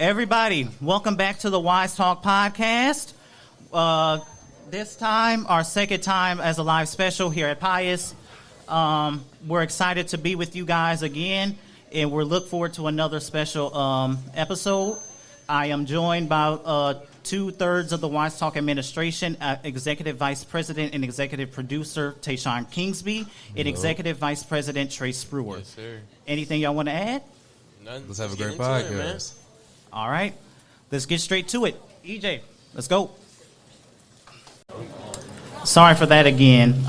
Everybody, welcome back to the Wise Talk podcast. This time, our second time as a live special here at Pius. We're excited to be with you guys again, and we're looking forward to another special episode. I am joined by 2/3 of the Wise Talk administration, Executive Vice President and Executive Producer Tayshawn Kingsby, and Executive Vice President Trey Stewart. Yes, sir. Anything y'all want to add? None. Let's have a great podcast. All right, let's get straight to it. EJ, let's go. Sorry for that again.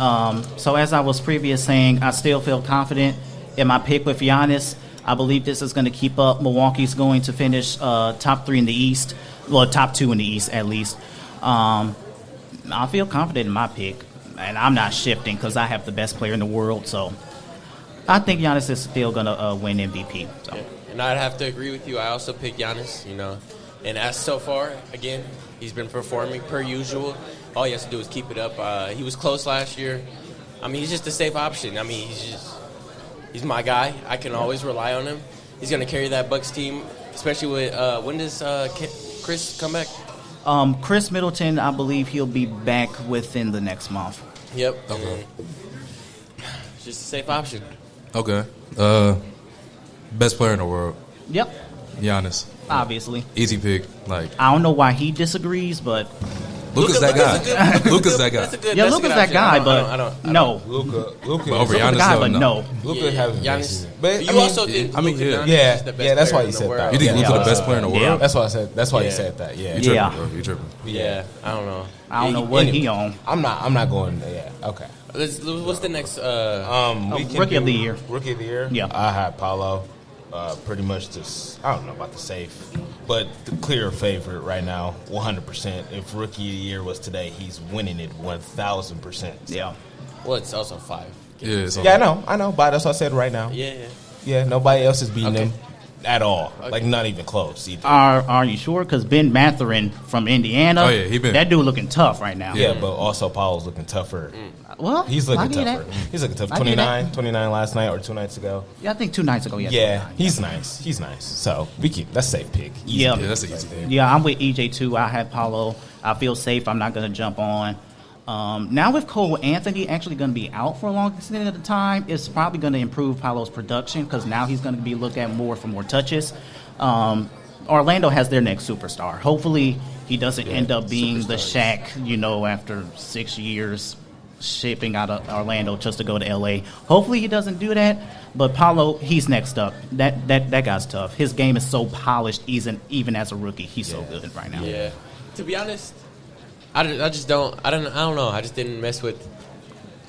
So as I was previous saying, I still feel confident in my pick with Giannis. I believe this is going to keep up. Milwaukee's going to finish top 3 in the East. Well, top 2 in the East at least. I feel confident in my pick, and I'm not shifting because I have the best player in the world. So I think Giannis is still going to win MVP. So. Yeah. And I'd have to agree with you. I also picked Giannis, And as so far, again, he's been performing per usual. All he has to do is keep it up. He was close last year. I mean, he's just a safe option. I mean, he's my guy. I can always rely on him. He's going to carry that Bucks team, especially with when does Chris come back? Chris Middleton, I believe he'll be back within the next month. Yep. Okay. It's just a safe option. Okay. Best player in the world. Yep. Giannis. Obviously. Easy pick. Like, I don't know why he disagrees, but Luka's that guy. Luka's that guy. yeah, Luka's that guy, but I don't. no. Luka Over Luka's the guy, but no. Luka having a great Giannis. season. But you also think Luka Doncic is the best that's why player he in said the that. world. You think Luka's the best player in the world? Yeah. That's why I said. That's why Yeah. he said that. Yeah. You tripping, Yeah. bro. You tripping. Yeah, I don't know. I don't know what he on. I'm not going. Yeah. Okay. What's the next? We can Rookie of do the year. Rookie of the year. Yeah. I had Paulo. Pretty much just, I don't know about the safe, but the clear favorite right now, 100%. If Rookie of the Year was today, he's winning it 1,000%. Yeah. Well, it's also 5. Yeah, so Yeah, I know, but that's what I said right now. Yeah. Yeah, nobody else is beating Okay. him at all. Okay. Like, not even close either. Are you sure? Because Ben Mathurin from Indiana, Oh, yeah, he been- that dude looking tough right now. Yeah, but also Paulo's looking tougher. Well, He's I looking get tougher. that. He's looking tough. I get that. 29 last night or 2 nights ago. Yeah, I think 2 nights ago. Yeah, he's nice. He's nice. So that's a safe pick. Easy Yeah. pick Yeah, that's an right easy there. Yeah, I'm with EJ too. I have Paulo. I feel safe. I'm not going to jump on. Now with Cole Anthony actually going to be out for a long extent of the time, it's probably going to improve Paulo's production because now he's going to be looked at more for more touches. Orlando has their next superstar. Hopefully he doesn't end up being the Shaq, after 6 years shipping out of Orlando just to go to LA. Hopefully he doesn't do that. But Paulo, he's next up. That guy's tough. His game is so polished, even as a rookie. He's so good right now. Yeah. To be honest, I just don't. I don't know. I just didn't mess with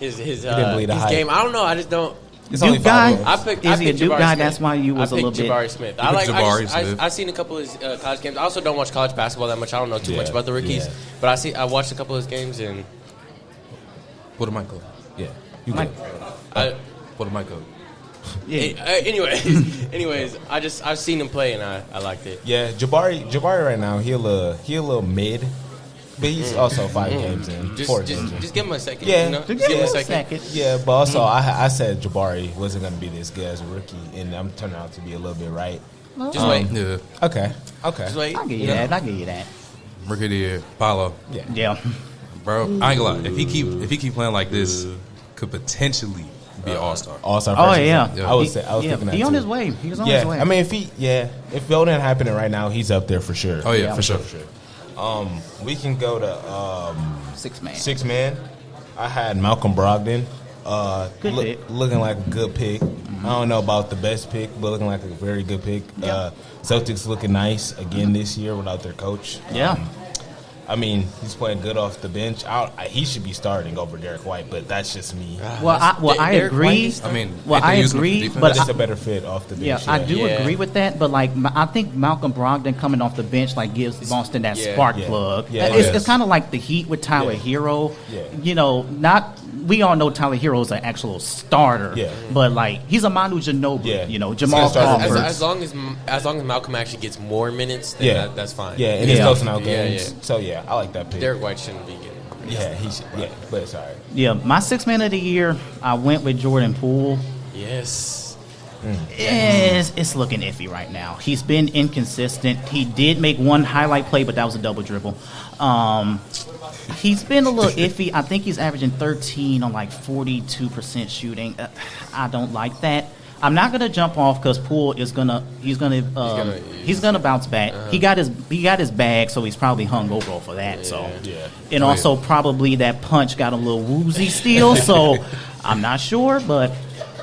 his didn't believe the hype. game. I don't know. I just don't. It's only Duke guy? 5 games. Is he a Duke Jabari guy? Smith. That's why you was a I little picked bit. Jabari Smith. You picked Jabari Smith. I've seen a couple of his college games. I also don't watch college basketball that much. I don't know too much about the rookies. Yeah. But I watched a couple of his games and Put a mic up. Yeah. You Mike. good. Put a mic up. anyways, I've seen him play and I liked it. Yeah, Jabari right now, he a little mid, but he's also 5 games in, 4 games in. Just give him a second. Yeah. Just Give give him him a a second. second. Yeah, but also I said Jabari wasn't going to be this good as a rookie, and I'm turning out to be a little bit right. Just wait. Yeah. Okay. Just wait. I'll give you that. I'll give you that. Rookie of the year. Paulo. Yeah. Yeah. Bro, I ain't gonna lie. If he keep playing like this, could potentially be an all-star. All-star. Oh, freshman. yeah. I was thinking that He on too. his way. He's on Yeah, his way. I mean, if Belden happening right now, he's up there for sure. Oh, yeah, for sure. We can go to 6 man. 6 man. I had Malcolm Brogdon. Good pick. Looking like a good pick. I don't know about the best pick, but looking like a very good pick. Celtics looking nice again this year without their coach. Yeah. I mean, he's playing good off the bench. He should be starting over Derek White, but that's just me. Well, I Derek agree. White is I mean, Well, ain't they I using him for agree, defense? but Just a better fit off the bench. Yeah, I do Yeah. agree with that, but I think Malcolm Brogdon coming off the bench gives Boston that Yeah. spark Yeah. plug. Yeah. It's kind of like the Heat with Tyler Yeah. Hero. Yeah. We all know Tyler Hero is an actual starter. Yeah. But he's a Manu Ginobili. Yeah. Jamal starter. Crawford. As long as Malcolm actually gets more minutes, then that's fine. Yeah, and he's Yeah. closing out Yeah, games. yeah. So, yeah, I like that pick. Derek White shouldn't be getting. Yeah, he should. Yeah, but it's all right. Yeah, my 6 man of the year, I went with Jordan Poole. Yes. It's looking iffy right now. He's been inconsistent. He did make one highlight play, but that was a double dribble. He's been a little iffy. I think he's averaging 13 on like 42% shooting. I don't like that. I'm not gonna jump off because Poole is gonna bounce back. He got his bag, so he's probably hung over for that. And also probably that punch got a little woozy still. So I'm not sure, but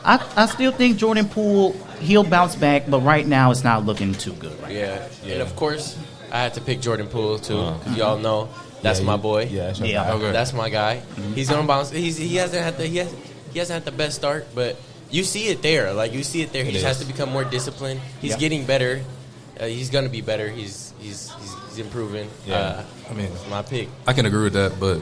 I still think Jordan Poole, he'll bounce back. But right now it's not looking too good. And of course I had to pick Jordan Poole too, because y'all know that's my boy. That's my guy. He's gonna bounce. He hasn't had the best start, but. You see it there. Like, you see it there. He just has to become more disciplined. He's getting better. He's going to be better. He's improving. I mean, my pick. I can agree with that, but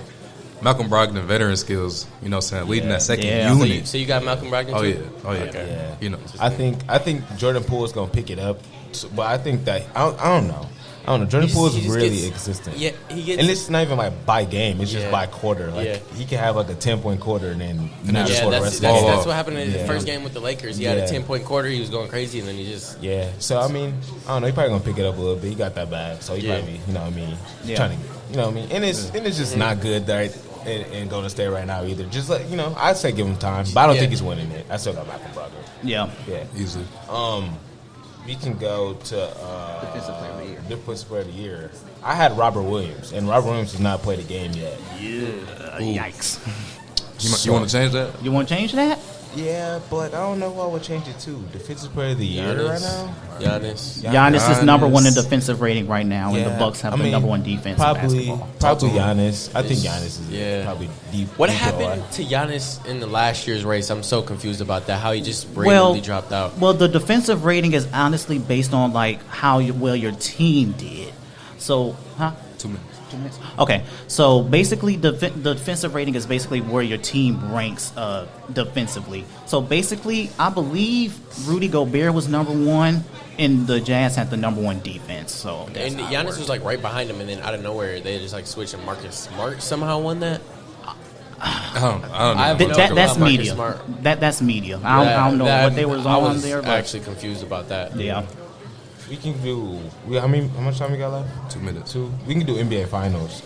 Malcolm Brogdon, veteran skills, you know what I'm saying, leading that second unit. So you got Malcolm Brogdon too? Oh, yeah. Okay. You know. I think Jordan Poole is going to pick it up, but I think that, I don't know. Jordan Poole is really inconsistent. Yeah, he gets. And it's not even like by game. It's just by quarter. Like he can have like a 10-point quarter and then not score the rest of the game. That's what happened in the first game with the Lakers. He had a 10-point quarter. He was going crazy, and then he just So I mean, I don't know. He probably gonna pick it up a little bit. He got that bag, so he probably, you know what I mean, trying to, you know what I mean. And it's just not good right in Golden State right now either. Just like, you know, I'd say give him time, but I don't think he's winning it. I still got Malcolm Brogdon. Yeah, easily. We can go to Defensive Player of the Year. I had Robert Williams, and Robert Williams has not played a game yet. Yikes. You want to change that? You want to change that? Yeah, but I don't know who I would change it to. Defensive Player of the Year right now? Giannis is number one in defensive rating right now, and the Bucks have the number one defense in basketball. Probably Giannis. I think Giannis is probably deep. What happened to Giannis in the last year's race? I'm so confused about that. How he just randomly dropped out. Well, the defensive rating is honestly based on like how well your team did. So, 2 minutes. Okay, so basically the defensive rating is basically where your team ranks defensively. So basically, I believe Rudy Gobert was number one, and the Jazz had the number one defense. So and Giannis was like right behind him, and then out of nowhere they just like switched, and Marcus Smart somehow won that. I don't know. That's media. That's media. I don't know what they was on there. But actually confused about that. Yeah. We can do. How much time we got left? 2 minutes. We can do NBA Finals.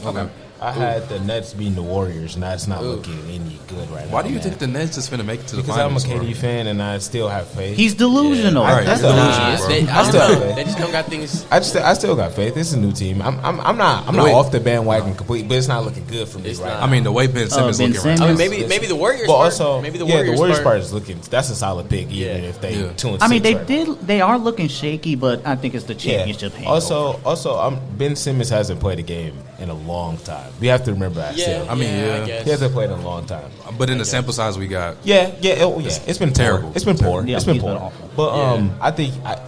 Okay. I had the Nets beating the Warriors, and that's not looking any good right now. Why do you think the Nets is going to make it to the finals? Finals? Because I'm a KD fan, and I still have faith. He's delusional. That's delusional. I still have faith. They just don't got things. I still got faith. This is a new team. I'm not off the bandwagon completely, but it's not looking good for me right now. I mean, the way Ben Simmons looking right now. I mean, maybe the Warriors. But also, maybe the Warriors part is looking. That's a solid pick, even if they 2-6. I mean, they are looking shaky, but I think it's the championship. Also, Ben Simmons hasn't played a game in a long time. We have to remember that. I mean, he hasn't played in a long time. But in the sample size we got, it's been terrible. It's been poor. Yeah, it's been poor. Awful. But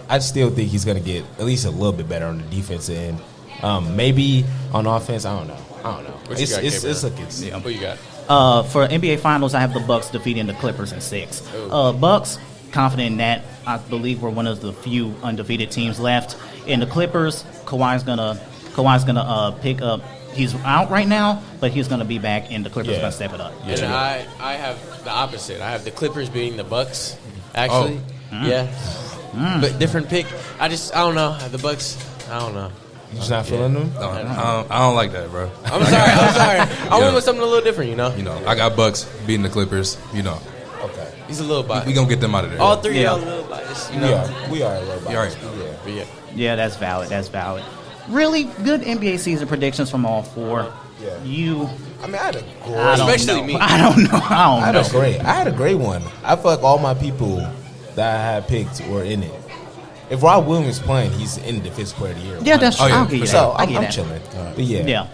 I still think he's gonna get at least a little bit better on the defensive end. Maybe on offense, I don't know. It's looking. What you got? For NBA Finals, I have the Bucks defeating the Clippers in 6. Bucks, confident in that. I believe we're one of the few undefeated teams left. In the Clippers, Kawhi's gonna pick up. He's out right now, but he's going to be back, and the Clippers going to step it up. And I have the opposite. I have the Clippers beating the Bucks, actually. But different pick. I don't know. The Bucks, I don't know. You just not feeling them? No, I don't like that, bro. I'm sorry. I went with something a little different, you know? You know, I got Bucks beating the Clippers, you know. Okay. He's a little biased. We going to get them out of there. All three are a little biased, you know? We are a little biased. Yeah, that's valid. Really good NBA season predictions from all four. Yeah. I had a great, especially me. I don't know. I had a great one. I feel like all my people that I had picked were in it. If Rob Williams playing, he's in Defensive Player of the Year. Yeah, that's true. I'll give you that. So I'm chilling. But yeah.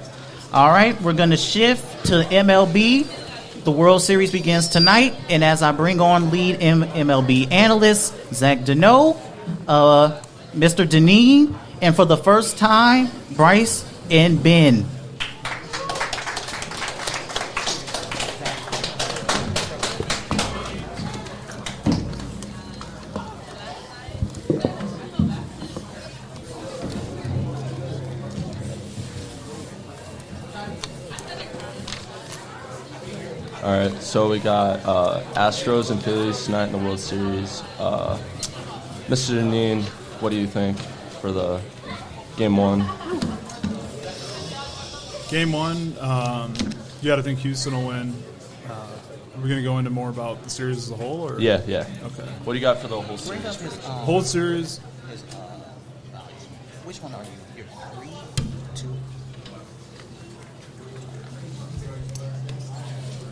All right, we're going to shift to MLB. The World Series begins tonight, and as I bring on lead MLB analyst Zach Deneau, Mr. Dineen, and for the first time, Bryce and Ben. All right, so we got Astros and Phillies tonight in the World Series. Mr. Dineen, what do you think for the Game 1? Game 1, you got to think Houston will win. Are we going to go into more about the series as a whole? Or? Yeah. Okay. What do you got for the whole series? Whole series. Which one are you? You're 3, 2.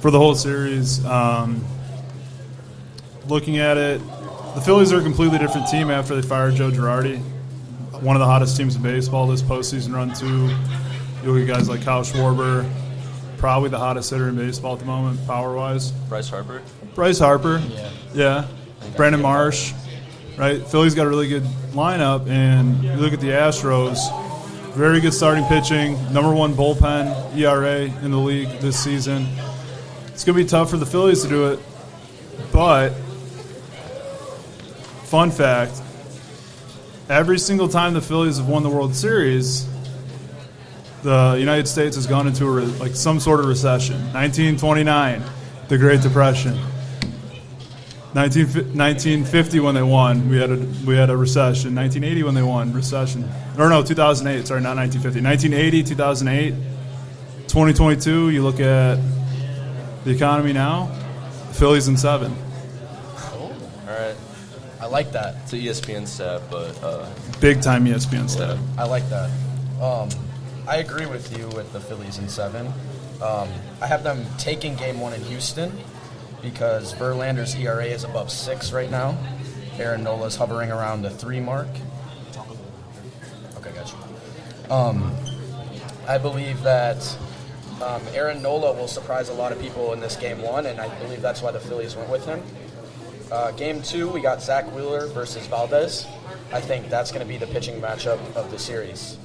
For the whole series, looking at it, the Phillies are a completely different team after they fired Joe Girardi. One of the hottest teams in baseball this postseason run, too. You look at guys like Kyle Schwarber, probably the hottest hitter in baseball at the moment, power-wise. Bryce Harper. Yeah. Brandon Marsh. Right? Phillies got a really good lineup, and you look at the Astros, very good starting pitching, number 1 bullpen ERA in the league this season. It's going to be tough for the Phillies to do it, but fun fact, every single time the Phillies have won the World Series, the United States has gone into some sort of recession. 1929, the Great Depression. 1950 when they won, we had a recession. 1980 when they won, recession. Or no, 2008. Sorry, not 1950. 1980, 2008, 2022. You look at the economy now. The Phillies in 7. All right. I like that. It's an ESPN stat, but big time ESPN stat. I like that. I agree with you with the Phillies in 7. I have them taking Game 1 in Houston because Verlander's ERA is above 6 right now. Aaron Nola's hovering around the 3 mark. Okay, gotcha. I believe that Aaron Nola will surprise a lot of people in this Game 1, and I believe that's why the Phillies went with him. Game 2, we got Zach Wheeler versus Valdez. I think that's going to be the pitching matchup of the series.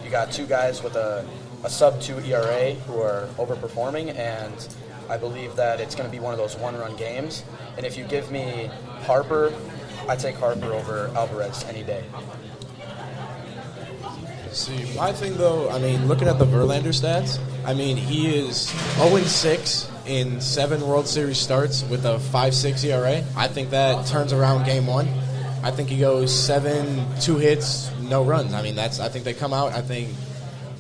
You got 2 guys with a sub-2 ERA who are overperforming, and I believe that it's going to be one of those one-run games. And if you give me Harper, I take Harper over Alvarez any day. See, my thing though, I mean, looking at the Verlander stats, I mean, he is 0-6 in 7 World Series starts with a 5.6 ERA. I think that turns around Game 1. I think he goes 7, 2 hits, no runs. I mean, I think they come out. I think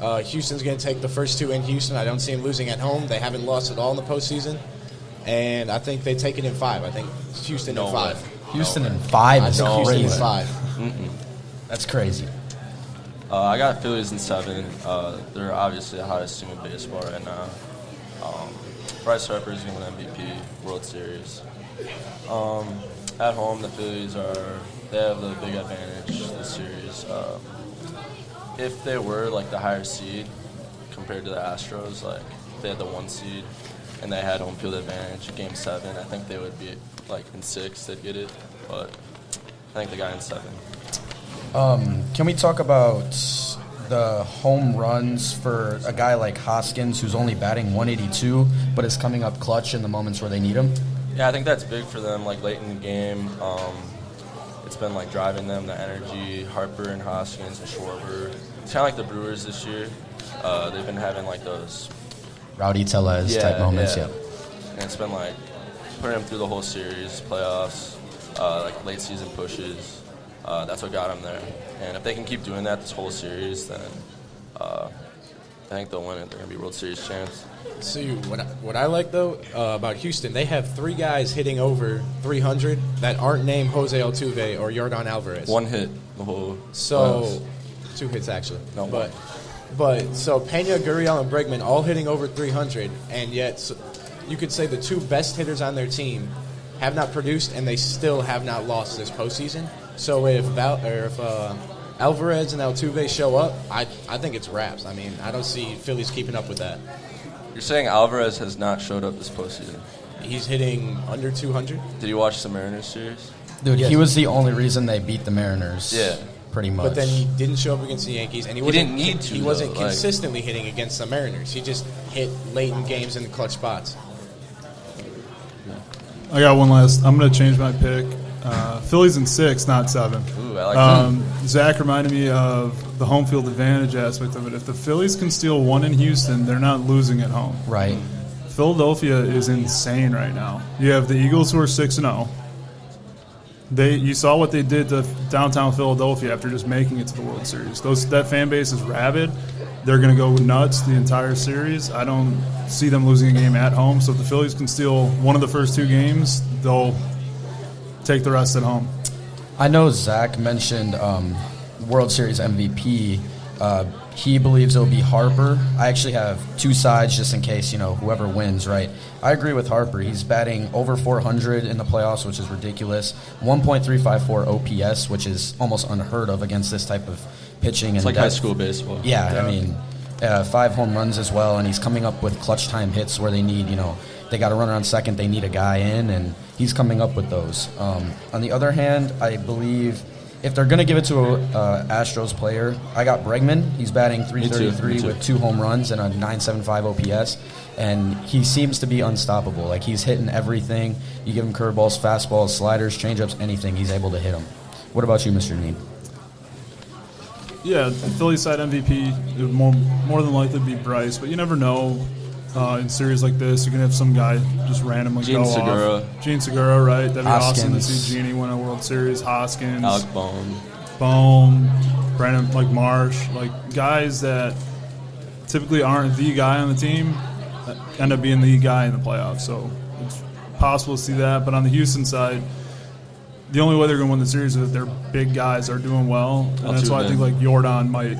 Houston's going to take the first 2 in Houston. I don't see him losing at home. They haven't lost at all in the postseason. And I think they take it in 5. I think Houston in 5. Houston in 5 is crazy. Houston in 5. That's crazy. I got Phillies in 7. They're obviously the hottest team in baseball right now. Bryce Harper is going to win MVP World Series. At home, the Phillies they have the big advantage this series. If they were like the higher seed compared to the Astros, like if they had the 1 seed and they had home field advantage, Game 7, I think they would be like in 6, they'd get it. But I think they got in 7. Can we talk about the home runs for a guy like Hoskins who's only batting 182 but is coming up clutch in the moments where they need him? Yeah, I think that's big for them, like late in the game. It's been like driving them, the energy, Harper and Hoskins and Schwarber. It's kind of like the Brewers this year. They've been having like those Rowdy Tellez type moments, yeah. And it's been like putting them through the whole series, playoffs, like late season pushes. That's what got them there. And if they can keep doing that this whole series, then I think they'll win it. They're going to be World Series champs. See, what I like, though, about Houston, they have 3 guys hitting over 300 that aren't named Jose Altuve or Yordan Alvarez. 1 hit the whole So, 2 hits, actually. No, but so Pena, Gurriel, and Bregman all hitting over 300, and yet you could say the 2 best hitters on their team have not produced, and they still have not lost this postseason. So if Alvarez and Altuve show up, I think it's wraps. I mean, I don't see Phillies keeping up with that. You're saying Alvarez has not showed up this postseason? He's hitting under 200. Did you watch the Mariners series? Dude, yes. He was the only reason they beat the Mariners. Yeah. Pretty much. But then he didn't show up against the Yankees, and he didn't need to. He wasn't consistently hitting against the Mariners. He just hit late in games in the clutch spots. I got one last. I'm going to change my pick. Phillies in 6, not 7. Ooh, I like that. Zach reminded me of the home field advantage aspect of it. If the Phillies can steal 1 in Houston, they're not losing at home. Right. Philadelphia is insane right now. You have the Eagles who are 6-0. You saw what they did to downtown Philadelphia after just making it to the World Series. That fan base is rabid. They're going to go nuts the entire series. I don't see them losing a game at home. So if the Phillies can steal one of the first 2 games, they'll take the rest at home. I know Zach mentioned World Series MVP. He believes it'll be Harper. I actually have 2 sides just in case, whoever wins, right? I agree with Harper. He's batting over 400 in the playoffs, which is ridiculous. 1.354 OPS, which is almost unheard of against this type of pitching. It's like high school baseball. Yeah, I mean, 5 home runs as well, and he's coming up with clutch time hits where they need, they got a runner on second, they need a guy in, and he's coming up with those. On the other hand, I believe if they're going to give it to a Astros player, I got Bregman. He's batting .333 with 2 home runs and a .975 OPS, and he seems to be unstoppable. Like, he's hitting everything. You give him curveballs, fastballs, sliders, changeups, anything, he's able to hit them. What about you, Mr. Dineen? Yeah, the Phillies side MVP, it would more than likely be Bryce, but you never know. In series like this, you can have some guy just randomly go off. Gene Segura, right? That'd be awesome to see Genie win a World Series. Hoskins, Alec Bohm, Brandon, like Marsh, like guys that typically aren't the guy on the team end up being the guy in the playoffs. So it's possible to see that. But on the Houston side, the only way they're going to win the series is if their big guys are doing well, and that's why I think like Jordan might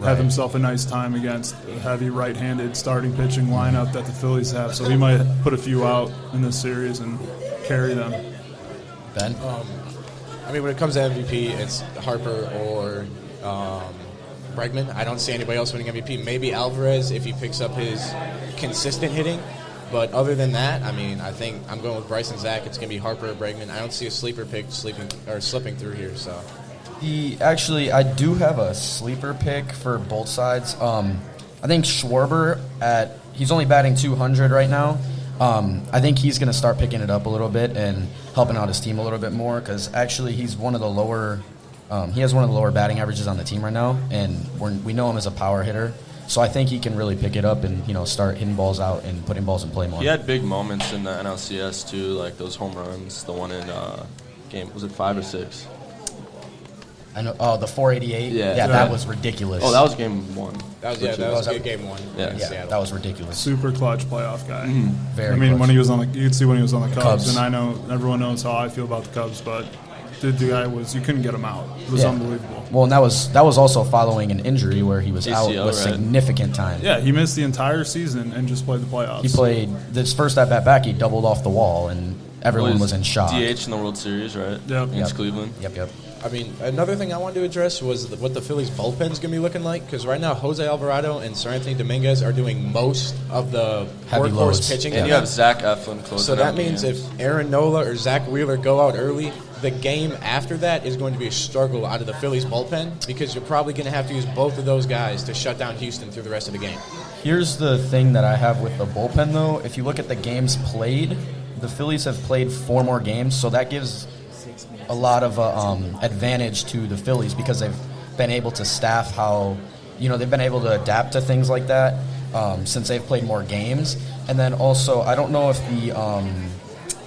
have himself a nice time against a heavy right-handed starting pitching lineup that the Phillies have. So he might put a few out in this series and carry them. Ben? I mean, when it comes to MVP, it's Harper or Bregman. I don't see anybody else winning MVP. Maybe Alvarez if he picks up his consistent hitting. But other than that, I mean, I think I'm going with Bryce and Zach. It's going to be Harper or Bregman. I don't see a sleeper pick slipping through here, so... Actually, I do have a sleeper pick for both sides. I think Schwarber he's only batting 200 right now. I think he's going to start picking it up a little bit and helping out his team a little bit more because actually he's one of the lower. He has one of the lower batting averages on the team right now, and we know him as a power hitter. So I think he can really pick it up and start hitting balls out and putting balls in play more. He had big moments in the NLCS too, like those home runs. The one in game, was it 5 or 6? I know. Oh, the 488. Yeah, that was ridiculous. Oh, that was game 1. That was good game 1. Yeah, that was ridiculous. Super clutch playoff guy. Very. I mean, clutch. when he was you could see when he was on the Cubs, and I know everyone knows how I feel about the Cubs, but the guy you couldn't get him out. It was unbelievable. Well, and that was also following an injury where he was ACL, out with significant time. Yeah, he missed the entire season and just played the playoffs. He played this first at bat back. He doubled off the wall, and everyone was in shock. DH in the World Series, right? Yep. Against Cleveland. Yep. I mean, another thing I wanted to address was what the Phillies' bullpen's going to be looking like, because right now Jose Alvarado and Sir Anthony Dominguez are doing most of the workhorse pitching. And you have Zach Eflin closing. So that means if Aaron Nola or Zach Wheeler go out early, the game after that is going to be a struggle out of the Phillies' bullpen, because you're probably going to have to use both of those guys to shut down Houston through the rest of the game. Here's the thing that I have with the bullpen, though. If you look at the games played, the Phillies have played 4 more games, so that gives a lot of advantage to the Phillies because they've been able to staff they've been able to adapt to things like that since they've played more games. And then also, I don't know if the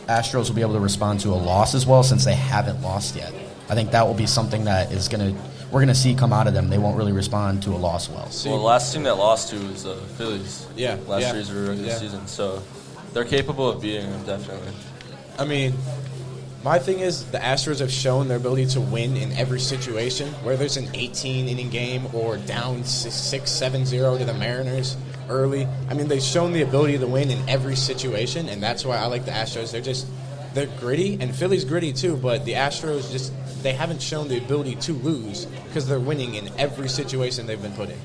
Astros will be able to respond to a loss as well since they haven't lost yet. I think that will be something that we're going to see come out of them. They won't really respond to a loss well. Well, the last team that lost to was the Phillies. Last year's regular season. So they're capable of beating them, definitely. I mean, my thing is the Astros have shown their ability to win in every situation, whether it's an 18-inning game or down 6-7-0 to the Mariners early. I mean, they've shown the ability to win in every situation, and that's why I like the Astros. They're gritty, and Philly's gritty too, but the Astros they haven't shown the ability to lose because they're winning in every situation they've been put in.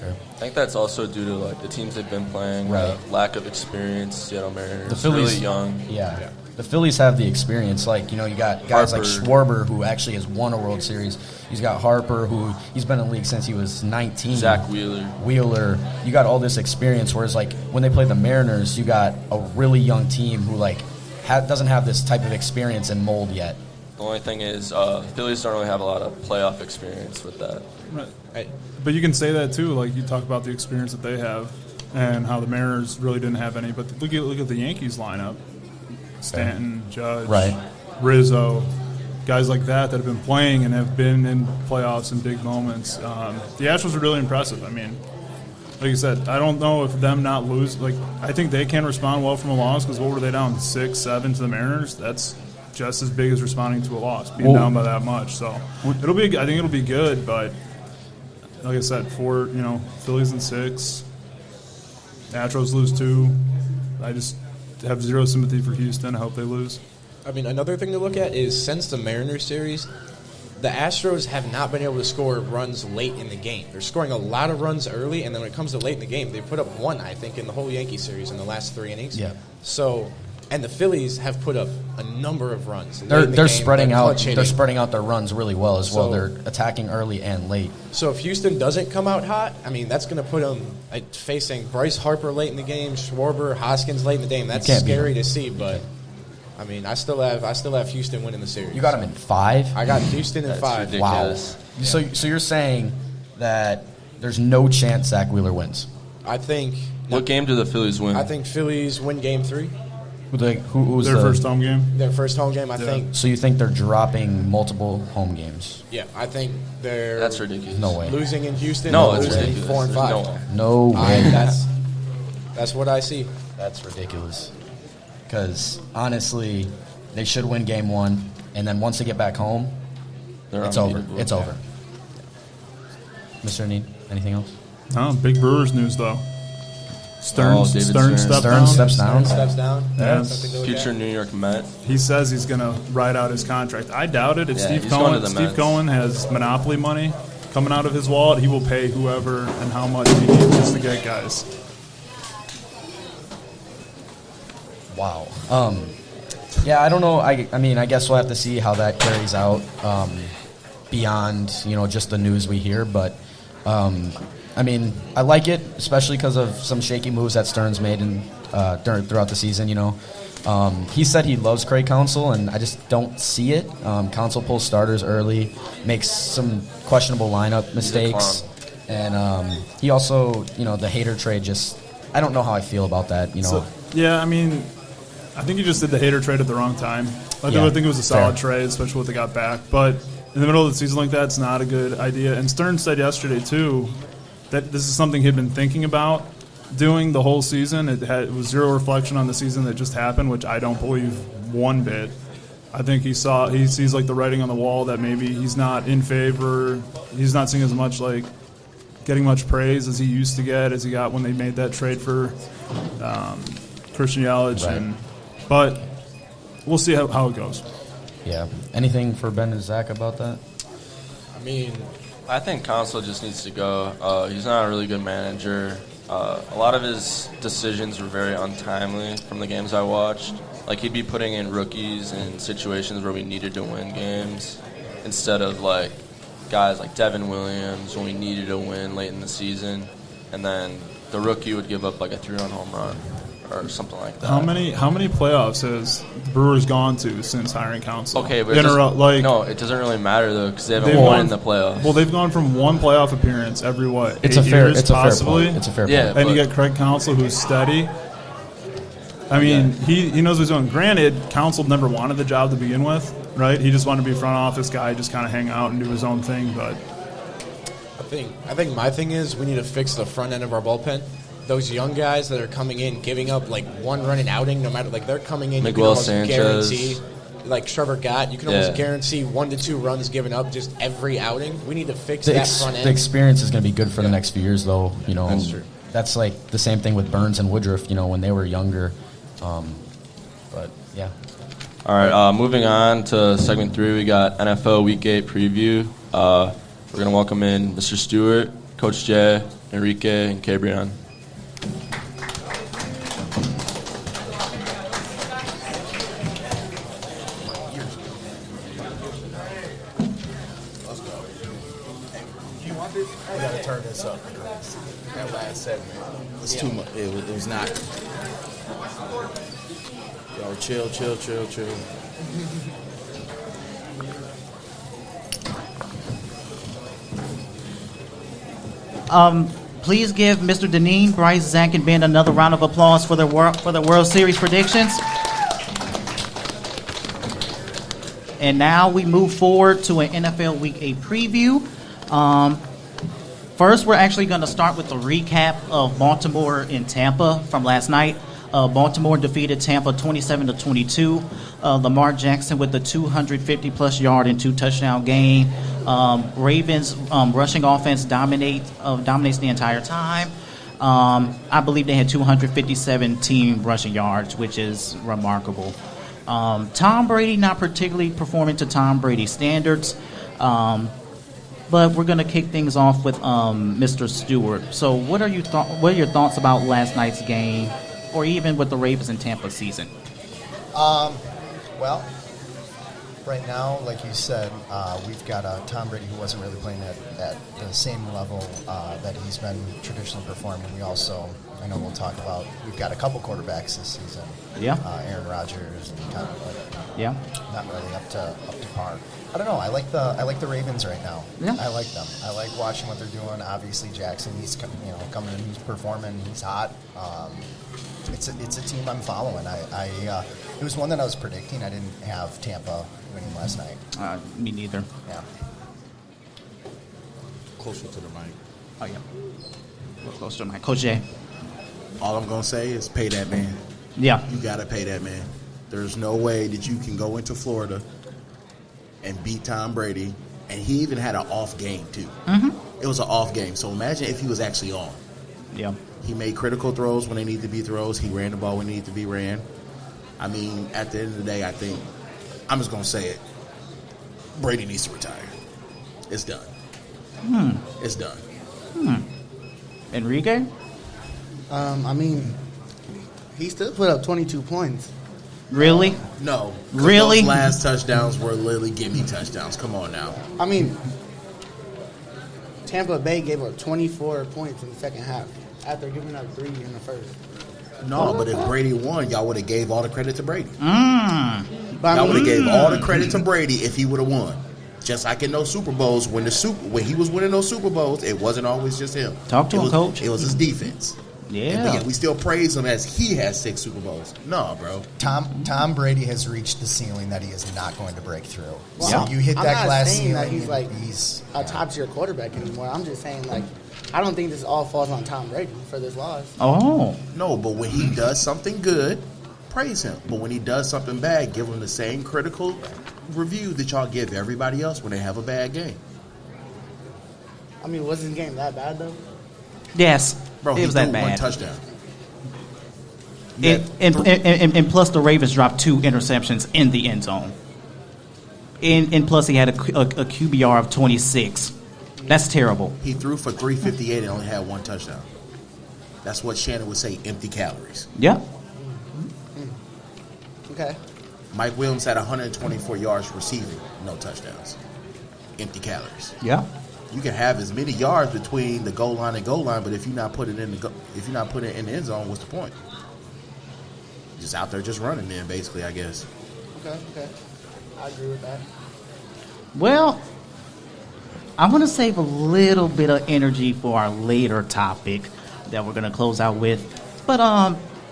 I think that's also due to the teams they've been playing, lack of experience. Seattle Mariners, the Phillies, really young. Yeah. The Phillies have the experience. You got guys like Schwarber, who actually has won a World Series. He's got Harper, he's been in the league since he was 19. Zach Wheeler. You got all this experience, whereas when they play the Mariners, you got a really young team who doesn't have this type of experience and mold yet. The only thing is, Phillies don't really have a lot of playoff experience with that. Right. But you can say that too. You talk about the experience that they have. and how the Mariners really didn't have any. But look at the Yankees lineup: Stanton, Judge, Rizzo, guys like that have been playing and have been in playoffs in big moments. The Astros are really impressive. I mean, like you said, I don't know if them not lose. Like, I think they can respond well from a loss because what were they down 6-7 to the Mariners? That's just as big as responding to a loss, being down by that much. So I think it'll be good. But like I said, Phillies in 6, Astros lose 2. I just have zero sympathy for Houston. I hope they lose. I mean, another thing to look at is since the Mariners series, the Astros have not been able to score runs late in the game. They're scoring a lot of runs early, and then when it comes to late in the game, they put up 1, I think, in the whole Yankee series in the last 3 innings. Yeah. So, and the Phillies have put up a number of runs. They're spreading out. They're spreading out their runs really well as well. So, they're attacking early and late. So if Houston doesn't come out hot, I mean, that's going to put them facing Bryce Harper late in the game, Schwarber, Hoskins late in the game. That's scary to see, but. I mean, I still have Houston winning the series. You got them in 5? I got Houston in 5. Ridiculous. Wow. Yeah. So you're saying that there's no chance Zach Wheeler wins? I think. What game do the Phillies win? I think Phillies win Game 3. Who was their first home game? Their first home game, I think. So you think they're dropping multiple home games? Yeah, I think they're. That's ridiculous. No way. Losing in Houston. No, it's losing ridiculous. 4 and 5. No way. That's what I see. That's ridiculous. Because, honestly, they should win Game 1, and then once they get back home, it's over. It's over. Mr. Need, anything else? No, big Brewers news, though. Stern steps down. Yeah. Future New York Met. He says he's going to ride out his contract. I doubt it. It's Steve Cohen. Steve Cohen has monopoly money coming out of his wallet. He will pay whoever and how much he needs just to get guys. Wow. Yeah, I don't know. I mean, I guess we'll have to see how that carries out beyond, just the news we hear. But, I mean, I like it, especially because of some shaky moves that Stern's made throughout the season, He said he loves Craig Counsell, and I just don't see it. Counsell pulls starters early, makes some questionable lineup mistakes. And he also, the Hader trade I don't know how I feel about that, Yeah, I mean, I think he just did the Hader trade at the wrong time. I think it was a solid trade, especially what they got back. But in the middle of the season like that, it's not a good idea. And Stern said yesterday, too, that this is something he'd been thinking about doing the whole season. It was zero reflection on the season that just happened, which I don't believe one bit. I think he sees like the writing on the wall that maybe he's not in favor. He's not seeing as much getting much praise as he used to get, as he got when they made that trade for Christian Yelich. Right. But we'll see how it goes. Yeah. Anything for Ben and Zach about that? I mean, I think Counsell just needs to go. He's not a really good manager. A lot of his decisions were very untimely from the games I watched. Like, he'd be putting in rookies in situations where we needed to win games instead of, guys like Devin Williams when we needed to win late in the season. And then the rookie would give up, a 3-run home run or something like that. How many playoffs has the Brewers gone to since hiring Counsell? Okay, but no, it doesn't really matter though because they haven't won in the playoffs. Well, they've gone from one playoff appearance every It's 8 a fair. years, It's possibly. a fair point. It's a fair point. Yeah, and you get Craig Counsell, who's steady. I mean, he knows what he's doing. Granted, Counsell never wanted the job to begin with, right? He just wanted to be a front office guy, just kind of hang out and do his own thing. But I think my thing is we need to fix the front end of our bullpen. Those young guys that are coming in, giving up 1 run an outing, no matter they're coming in. Miguel you can Sanchez. guarantee, Trevor Gott, you can almost guarantee 1 to 2 runs given up just every outing. We need to fix that front end. The experience is going to be good for the next few years, though. That's true. That's the same thing with Burns and Woodruff. When they were younger. But yeah. All right, moving on to segment 3, we got NFL Week 8 preview. We're going to welcome in Mr. Stewart, Coach Jay, Enrique, and Cabrion. I gotta turn this up because that last segment was too much. It was not. Y'all chill. please give Mr. Dineen, Bryce, Zach, and Ben another round of applause for their World Series predictions. And now we move forward to an NFL Week 8 preview. First, we're actually going to start with the recap of Baltimore and Tampa from last night. Baltimore defeated Tampa 27-22. Lamar Jackson with the 250-plus yard and 2-touchdown game. Ravens rushing offense dominates the entire time. I believe they had 257 team rushing yards, which is remarkable. Tom Brady not particularly performing to Tom Brady standards, but we're going to kick things off with Mr. Stewart. So what are your thoughts about last night's game, or even with the Ravens and Tampa season? Well, right now, like you said, we've got Tom Brady who wasn't really playing at the same level that he's been traditionally performing. We also, I know we'll talk about, we've got a couple quarterbacks this season. Yeah. Aaron Rodgers and kind of yeah, not really up to par. I don't know. I like the Ravens right now. Yeah. I like them. I like watching what they're doing. Obviously, Jackson, he's coming in, he's performing, he's hot. It's a team I'm following. It was one that I was predicting. I didn't have Tampa winning last night. Me neither. Yeah. Closer to the mic. Oh yeah. Closer to the mic. Coach Jay. All I'm gonna say is pay that man. Yeah. You gotta pay that man. There's no way that you can go into Florida and beat Tom Brady, and he even had an off game too. Mm-hmm. It was an off game. So imagine if he was actually on. Yeah. He made critical throws when they needed to be throws. He ran the ball when it needed to be ran. I mean, at the end of the day, I think, I'm just going to say it, Brady needs to retire. It's done. It's done. Enrique? I mean, he still put up 22 points. Really? No. Really? Those last touchdowns were literally gimme touchdowns. Come on now. I mean, Tampa Bay gave up 24 points in the second half after giving up 3 in the first. No, but if Brady won, y'all would have gave all the credit to Brady. But Y'all would have gave all the credit to Brady if he would have won. Just like in those Super Bowls, when he was winning those Super Bowls, it wasn't always just him. Talk to him, Coach. It was his defense. Yeah. And we still praise him as he has 6 Super Bowls. No, bro. Tom Brady has reached the ceiling that he is not going to break through. Well, So you hit that glass ceiling. I'm not saying that he's a top-tier quarterback anymore. I'm just saying, like, I don't think this all falls on Tom Brady for this loss. Oh. No, but when he does something good, praise him. But when he does something bad, give him the same critical review that y'all give everybody else when they have a bad game. I mean, was his game that bad, though? Yes. Bro, it was that bad. One touchdown. And plus the Ravens dropped 2 interceptions in the end zone. And plus he had a QBR of 26. That's terrible. He threw for 358 and only had 1 touchdown. That's what Shannon would say, empty calories. Yeah. Okay. Mike Williams had 124 yards receiving, no touchdowns. Empty calories. Yeah. You can have as many yards between the goal line and goal line, but if you're not putting it in the end zone, what's the point? Just out there just running then, basically, I guess. Okay. I agree with that. Well, I want to save a little bit of energy for our later topic that we're going to close out with. But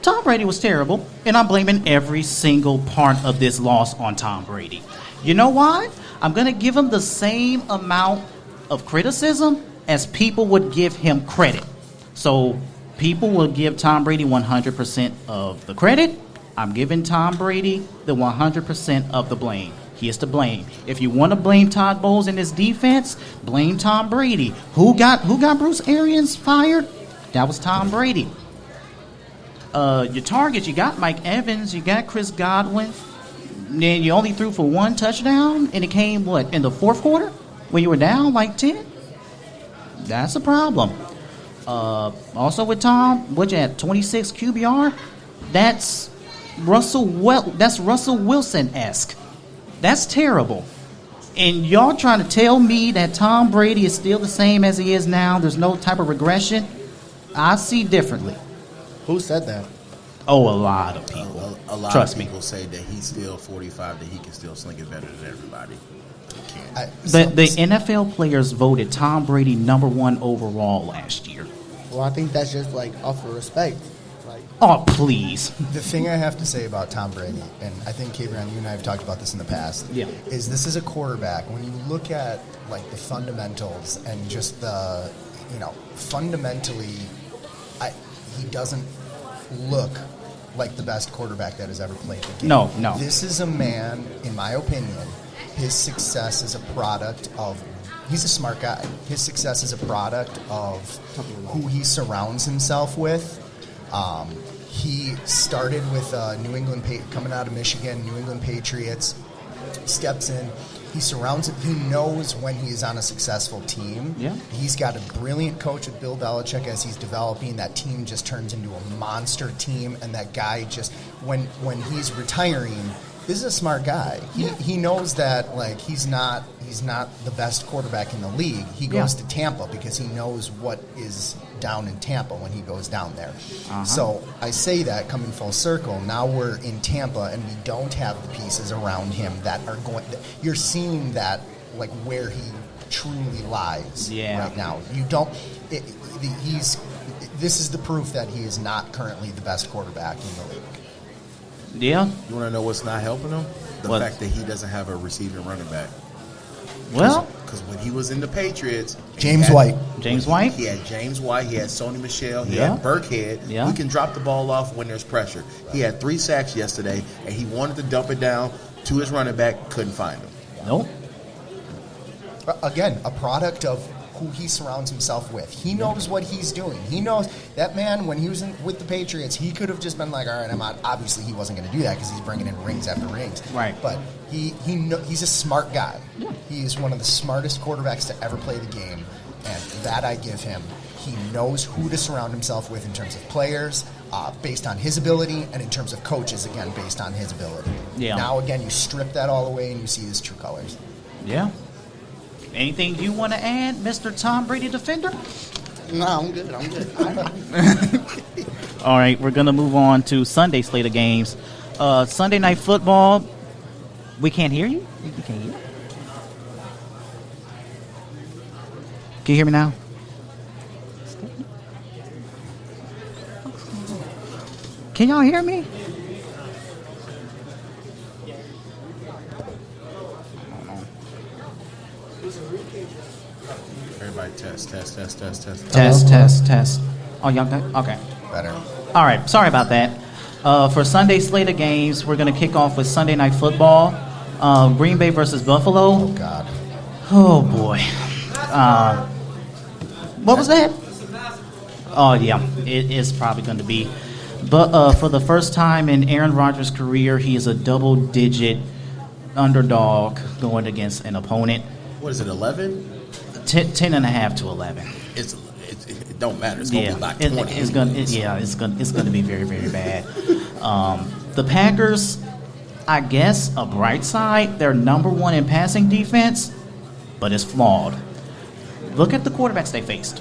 Tom Brady was terrible, and I'm blaming every single part of this loss on Tom Brady. You know why? I'm going to give him the same amount of criticism as people would give him credit. So people will give Tom Brady 100% of the credit. I'm giving Tom Brady the 100% of the blame. He is to blame. If you want to blame Todd Bowles and his defense, blame Tom Brady. Who got Bruce Arians fired? That was Tom Brady. Your targets, you got Mike Evans, you got Chris Godwin. Then you only threw for 1 touchdown, and it came, in the fourth quarter? When you were down like 10? That's a problem. Also with Tom, what you had, 26 QBR? That's Russell Wilson-esque. That's terrible. And y'all trying to tell me that Tom Brady is still the same as he is now? There's no type of regression? I see differently. Who said that? Oh, a lot of people. A lot Trust of me. people say that he's still 45, that he can still sling it better than everybody. The NFL players voted Tom Brady #1 overall last year. Well, I think that's just like off of respect. Like, oh, please. The thing I have to say about Tom Brady, and I think Cameron, you and I have talked about this in the past, is this is a quarterback. When you look at like the fundamentals and just the, fundamentally, he doesn't look like the best quarterback that has ever played the game. No. This is a man, in my opinion, his success is a product of. He's a smart guy. His success is a product of who he surrounds himself with. He started with New England, coming out of Michigan, New England Patriots, steps in. He surrounds it. He knows when he is on a successful team. Yeah. He's got a brilliant coach with Bill Belichick as he's developing. That team just turns into a monster team, and that guy just, when he's retiring, this is a smart guy. He knows that like he's not the best quarterback in the league. He goes to Tampa because he knows what is down in Tampa when he goes down there. So I say that coming full circle. Now we're in Tampa and we don't have the pieces around him that are going. You're seeing that like where he truly lies right now. You don't. This is the proof that he is not currently the best quarterback in the league. Yeah. You want to know what's not helping him? The fact that he doesn't have a receiving running back. Well, because when he was in the Patriots, James White. He had James White. He had Sony Michel. He had Burkhead. He can drop the ball off when there's pressure. He had 3 sacks yesterday, and he wanted to dump it down to his running back. Couldn't find him. Nope. Again, a product of who he surrounds himself with. He knows what he's doing. He knows that man, when he was with the Patriots, he could have just been like, all right, I'm out. Obviously, he wasn't going to do that because he's bringing in rings after rings. Right. But he's a smart guy. Yeah. He is one of the smartest quarterbacks to ever play the game, and that I give him. He knows who to surround himself with in terms of players, based on his ability, and in terms of coaches, again, based on his ability. Yeah. Now, again, you strip that all away and you see his true colors. Yeah. Anything you want to add, Mr. Tom Brady defender? No, I'm good. All right, we're going to move on to Sunday slate of games. Sunday Night Football. We can't hear you? You can't hear? Can you hear me now? Can y'all hear me? Everybody test. Test. Oh, y'all got? Okay. Better. All right. Sorry about that. For Sunday slate of games, we're going to kick off with Sunday Night Football. Green Bay versus Buffalo. Oh, God. Oh, boy. What was that? Oh, yeah. It is probably going to be. But for the first time in Aaron Rodgers' career, he is a double-digit underdog going against an opponent. What is it, 11? 10.5 to 11. It don't matter. It's going to be like 20. It's going to be very, very bad. The Packers, I guess, a bright side, they're number 1 in passing defense, but it's flawed. Look at the quarterbacks they faced.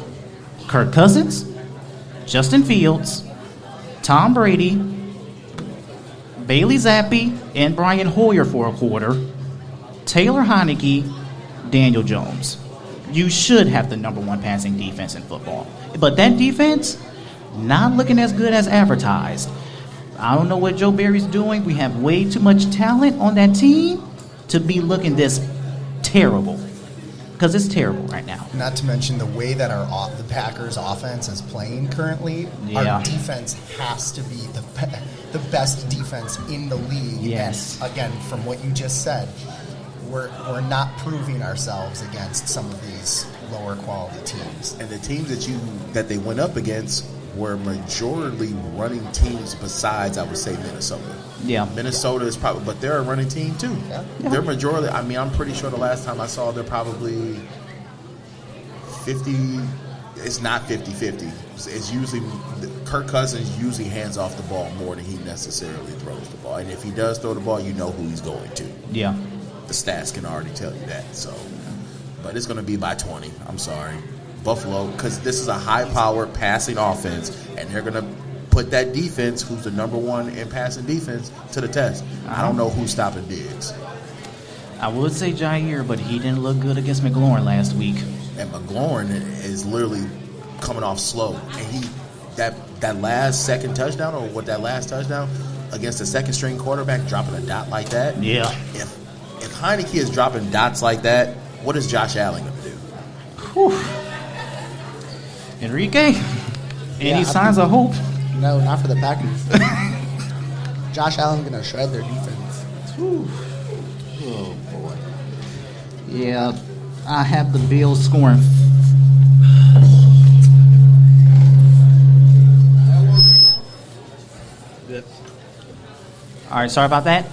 Kirk Cousins, Justin Fields, Tom Brady, Bailey Zappi, and Brian Hoyer for a quarter, Taylor Heineke, Daniel Jones. You should have the number 1 passing defense in football. But that defense, not looking as good as advertised. I don't know what Joe Barry's doing. We have way too much talent on that team to be looking this terrible. Because it's terrible right now. Not to mention the way that the Packers' offense is playing currently. Our defense has to be the best defense in the league. Yes. And again, from what you just said, we're not proving ourselves against some of these lower quality teams. And the teams that they went up against were majorly running teams besides, I would say, Minnesota. Yeah. Minnesota is probably, but they're a running team too. Yeah. They're majorly, I mean, I'm pretty sure the last time I saw, they're probably 50, it's not 50-50. It's usually, Kirk Cousins usually hands off the ball more than he necessarily throws the ball. And if he does throw the ball, you know who he's going to. Yeah. The stats can already tell you that. So, but it's going to be by 20. I'm sorry. Buffalo, because this is a high-powered passing offense, and they're going to put that defense, who's the number 1 in passing defense, to the test. I don't know who's stopping Diggs. I would say Jair, but he didn't look good against McLaurin last week. And McLaurin is literally coming off slow, and that last second touchdown or that last touchdown against the second string quarterback dropping a dot like that. Yeah. If Heineke is dropping dots like that, what is Josh Allen going to do? Whew. Enrique, any signs of hope? No, not for the Packers. Josh Allen's going to shred their defense. Whew. Oh, boy. Yeah, I have the Bills scoring. All right, sorry about that.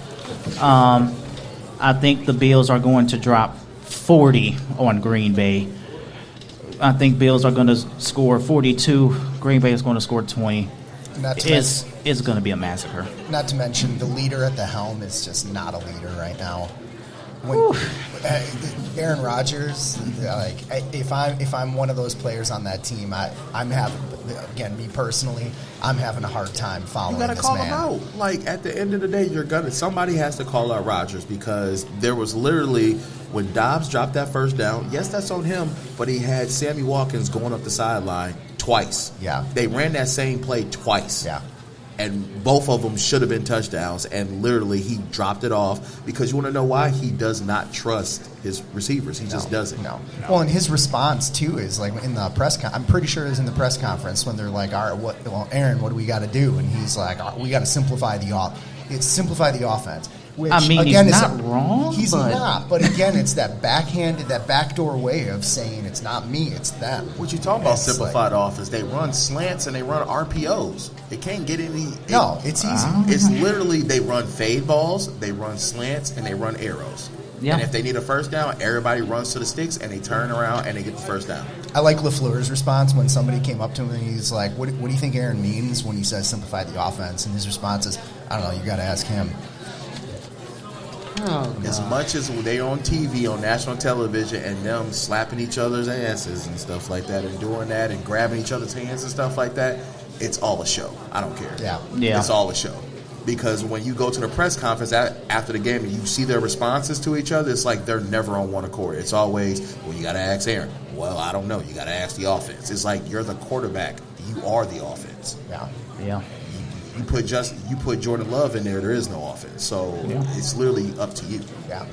I think the Bills are going to drop 40 on Green Bay. I think Bills are going to score 42. Green Bay is going to score 20. It's going to be a massacre. Not to mention the leader at the helm is just not a leader right now. Aaron Rodgers, like if I'm one of those players on that team, I'm having, again, me personally, I'm having a hard time following this man. You gotta call him out. Like at the end of the day, somebody has to call out Rodgers, because there was literally when Dobbs dropped that first down. Yes, that's on him, but he had Sammy Watkins going up the sideline twice. Yeah, they ran that same play twice. Yeah. And both of them should have been touchdowns, and literally he dropped it off because you want to know why? He does not trust his receivers. He just doesn't. No. Well, and his response too is like in the I'm pretty sure it was in the press conference when they're like, "All right, Aaron, what do we got to do?" And he's like, "We got to simplify the offense." Which, I mean, again, he's not wrong. He's not, but again, it's that backdoor way of saying it's not me, it's them. What you talking about? Simplified offense? They run slants and they run RPOs. They can't get any. No, it's easy. It's literally they run fade balls, they run slants, and they run arrows. Yeah. And if they need a first down, everybody runs to the sticks and they turn around and they get the first down. I like LaFleur's response when somebody came up to him and he's like, "What do you think Aaron means when he says simplify the offense?" And his response is, "I don't know. You got to ask him." Oh, as much as they on TV, on national television, and them slapping each other's asses and stuff like that, and doing that, and grabbing each other's hands and stuff like that, it's all a show. I don't care. Yeah. It's all a show. Because when you go to the press conference after the game and you see their responses to each other, it's like they're never on one accord. It's always, well, you got to ask Aaron. Well, I don't know. You got to ask the offense. It's like you're the quarterback. You are the offense. Yeah. You put Jordan Love in there is no offense. So it's literally up to you. Yeah.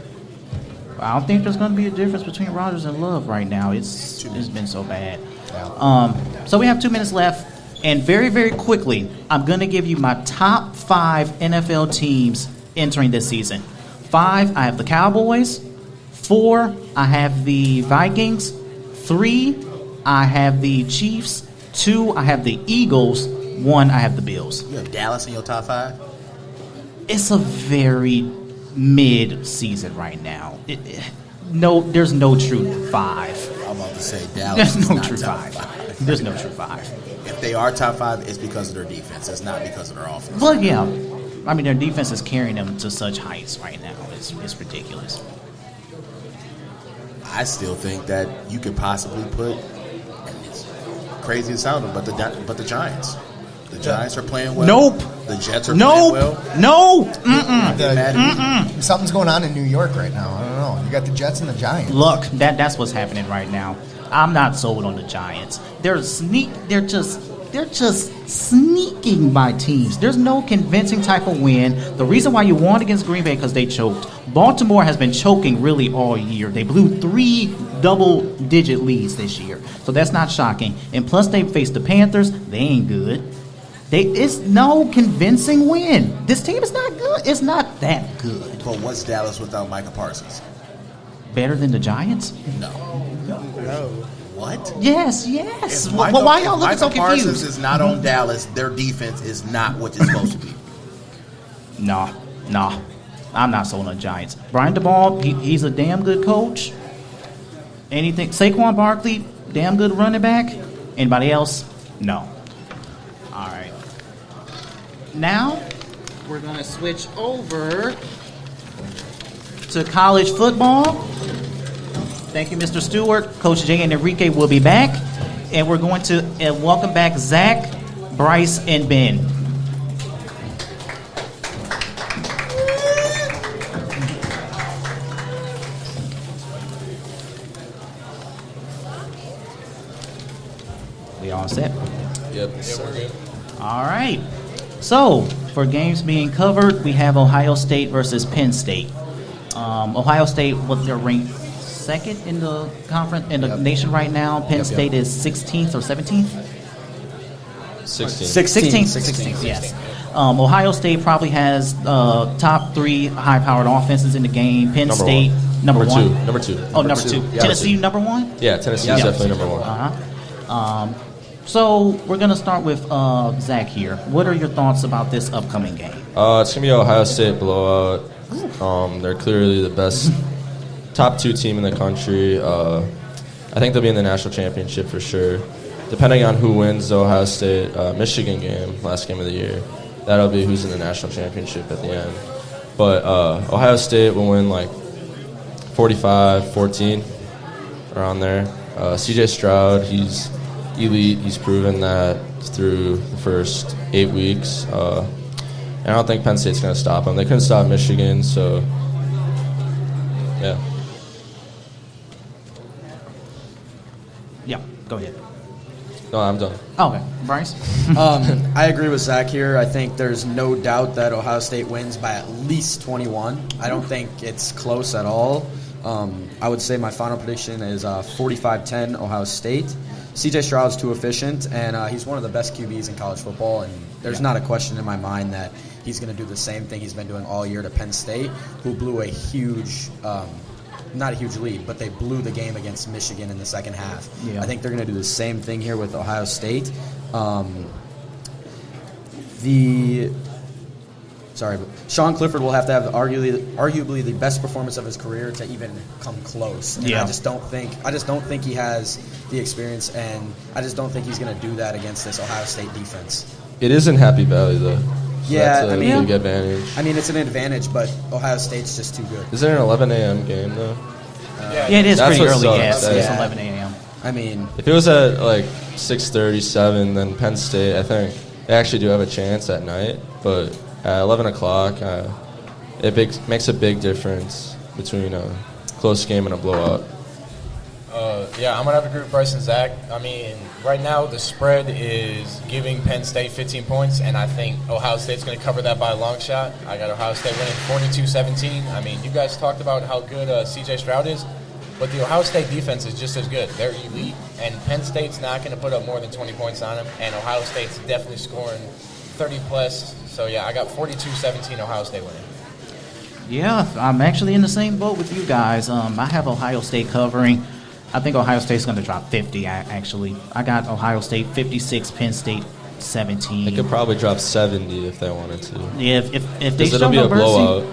I don't think there's going to be a difference between Rodgers and Love right now. It's been so bad. Yeah. So we have 2 minutes left, and very, very quickly, I'm going to give you my top 5 NFL teams entering this season. 5, I have the Cowboys. 4, I have the Vikings. 3, I have the Chiefs. 2, I have the Eagles. 1, I have the Bills. You have Dallas in your top 5? It's a very mid-season right now. There's no true 5. I'm about to say Dallas. There's no true 5. There's no true 5. If they are top 5, it's because of their defense. It's not because of their offense. Well, yeah. I mean, their defense is carrying them to such heights right now. It's ridiculous. I still think that you could possibly put, and it's crazy as sounding, but the Giants. The Giants are playing well. Nope. The Jets are playing well. No. Something's going on in New York right now. I don't know. You got the Jets and the Giants. Look, that's what's happening right now. I'm not sold on the Giants. They're just sneaking by teams. There's no convincing type of win. The reason why you won against Green Bay because they choked. Baltimore has been choking really all year. They blew 3 double-digit leads this year, so that's not shocking. And plus, they faced the Panthers. They ain't good. It's no convincing win. This team is not good. It's not that good. But what's Dallas without Micah Parsons? Better than the Giants? No. What? Yes. Why y'all looking so confused? Parsons is not on Dallas. Their defense is not what it's supposed to be. No. I'm not sold on the Giants. Brian DeBall, he's a damn good coach. Anything? Saquon Barkley, damn good running back. Anybody else? No. All right. Now, we're going to switch over to college football. Thank you, Mr. Stewart. Coach Jay and Enrique will be back. And we're going to welcome back Zach, Bryce, and Ben. We all set? Yep. We're good. All right. So, for games being covered, we have Ohio State versus Penn State. Ohio State, they're ranked second in the conference in the nation right now. Penn State is 16th or 17th. 16th. Yes. Ohio State probably has top 3 high-powered offenses in the game. Penn State, number one. Number two. Oh, number two. Yeah, Tennessee, number 1? Yeah, Tennessee is definitely number 1. So we're going to start with Zach here. What are your thoughts about this upcoming game? It's going to be an Ohio State blowout. They're clearly the best top 2 team in the country. I think they'll be in the national championship for sure. Depending on who wins the Ohio State-Michigan game, last game of the year, that'll be who's in the national championship at the end. But Ohio State will win like 45-14, around there. C.J. Stroud, he's elite. He's proven that through the first 8 weeks. And I don't think Penn State's going to stop him. They couldn't stop Michigan, so yeah. Yeah, go ahead. No, I'm done. Okay, Bryce? I agree with Zach here. I think there's no doubt that Ohio State wins by at least 21. I don't think it's close at all. I would say my final prediction is 45-10 Ohio State. C.J. Stroud's too efficient, and he's one of the best QBs in college football, and there's not a question in my mind that he's going to do the same thing he's been doing all year to Penn State, who blew a huge not a huge lead, but they blew the game against Michigan in the second half. Yeah. I think they're going to do the same thing here with Ohio State. Sean Clifford will have to have arguably the best performance of his career to even come close. And I just don't think he has the experience, and I just don't think he's going to do that against this Ohio State defense. It is in Happy Valley, though. So yeah, that's a big advantage. I mean, it's an advantage, but Ohio State's just too good. Is there an 11 a.m. game, though? Yeah, it is that's pretty early, sucks. yes. It's 11 a.m. I mean, if it was at like 6:37, then Penn State, I think they actually do have a chance at night. But at 11 o'clock, it makes a big difference between a close game and a blowout. Yeah, I'm going to have to agree with Bryce and Zach. I mean, right now the spread is giving Penn State 15 points, and I think Ohio State's going to cover that by a long shot. I got Ohio State winning 42-17. I mean, you guys talked about how good C.J. Stroud is, but the Ohio State defense is just as good. They're elite, and Penn State's not going to put up more than 20 points on them, and Ohio State's definitely scoring 30-plus. So, yeah, I got 42-17 Ohio State winning. Yeah, I'm actually in the same boat with you guys. I have Ohio State covering. I think Ohio State's going to drop 50, actually. I got Ohio State 56, Penn State 17. They could probably drop 70 if they wanted to. Yeah, if they show it'll be no a blowout.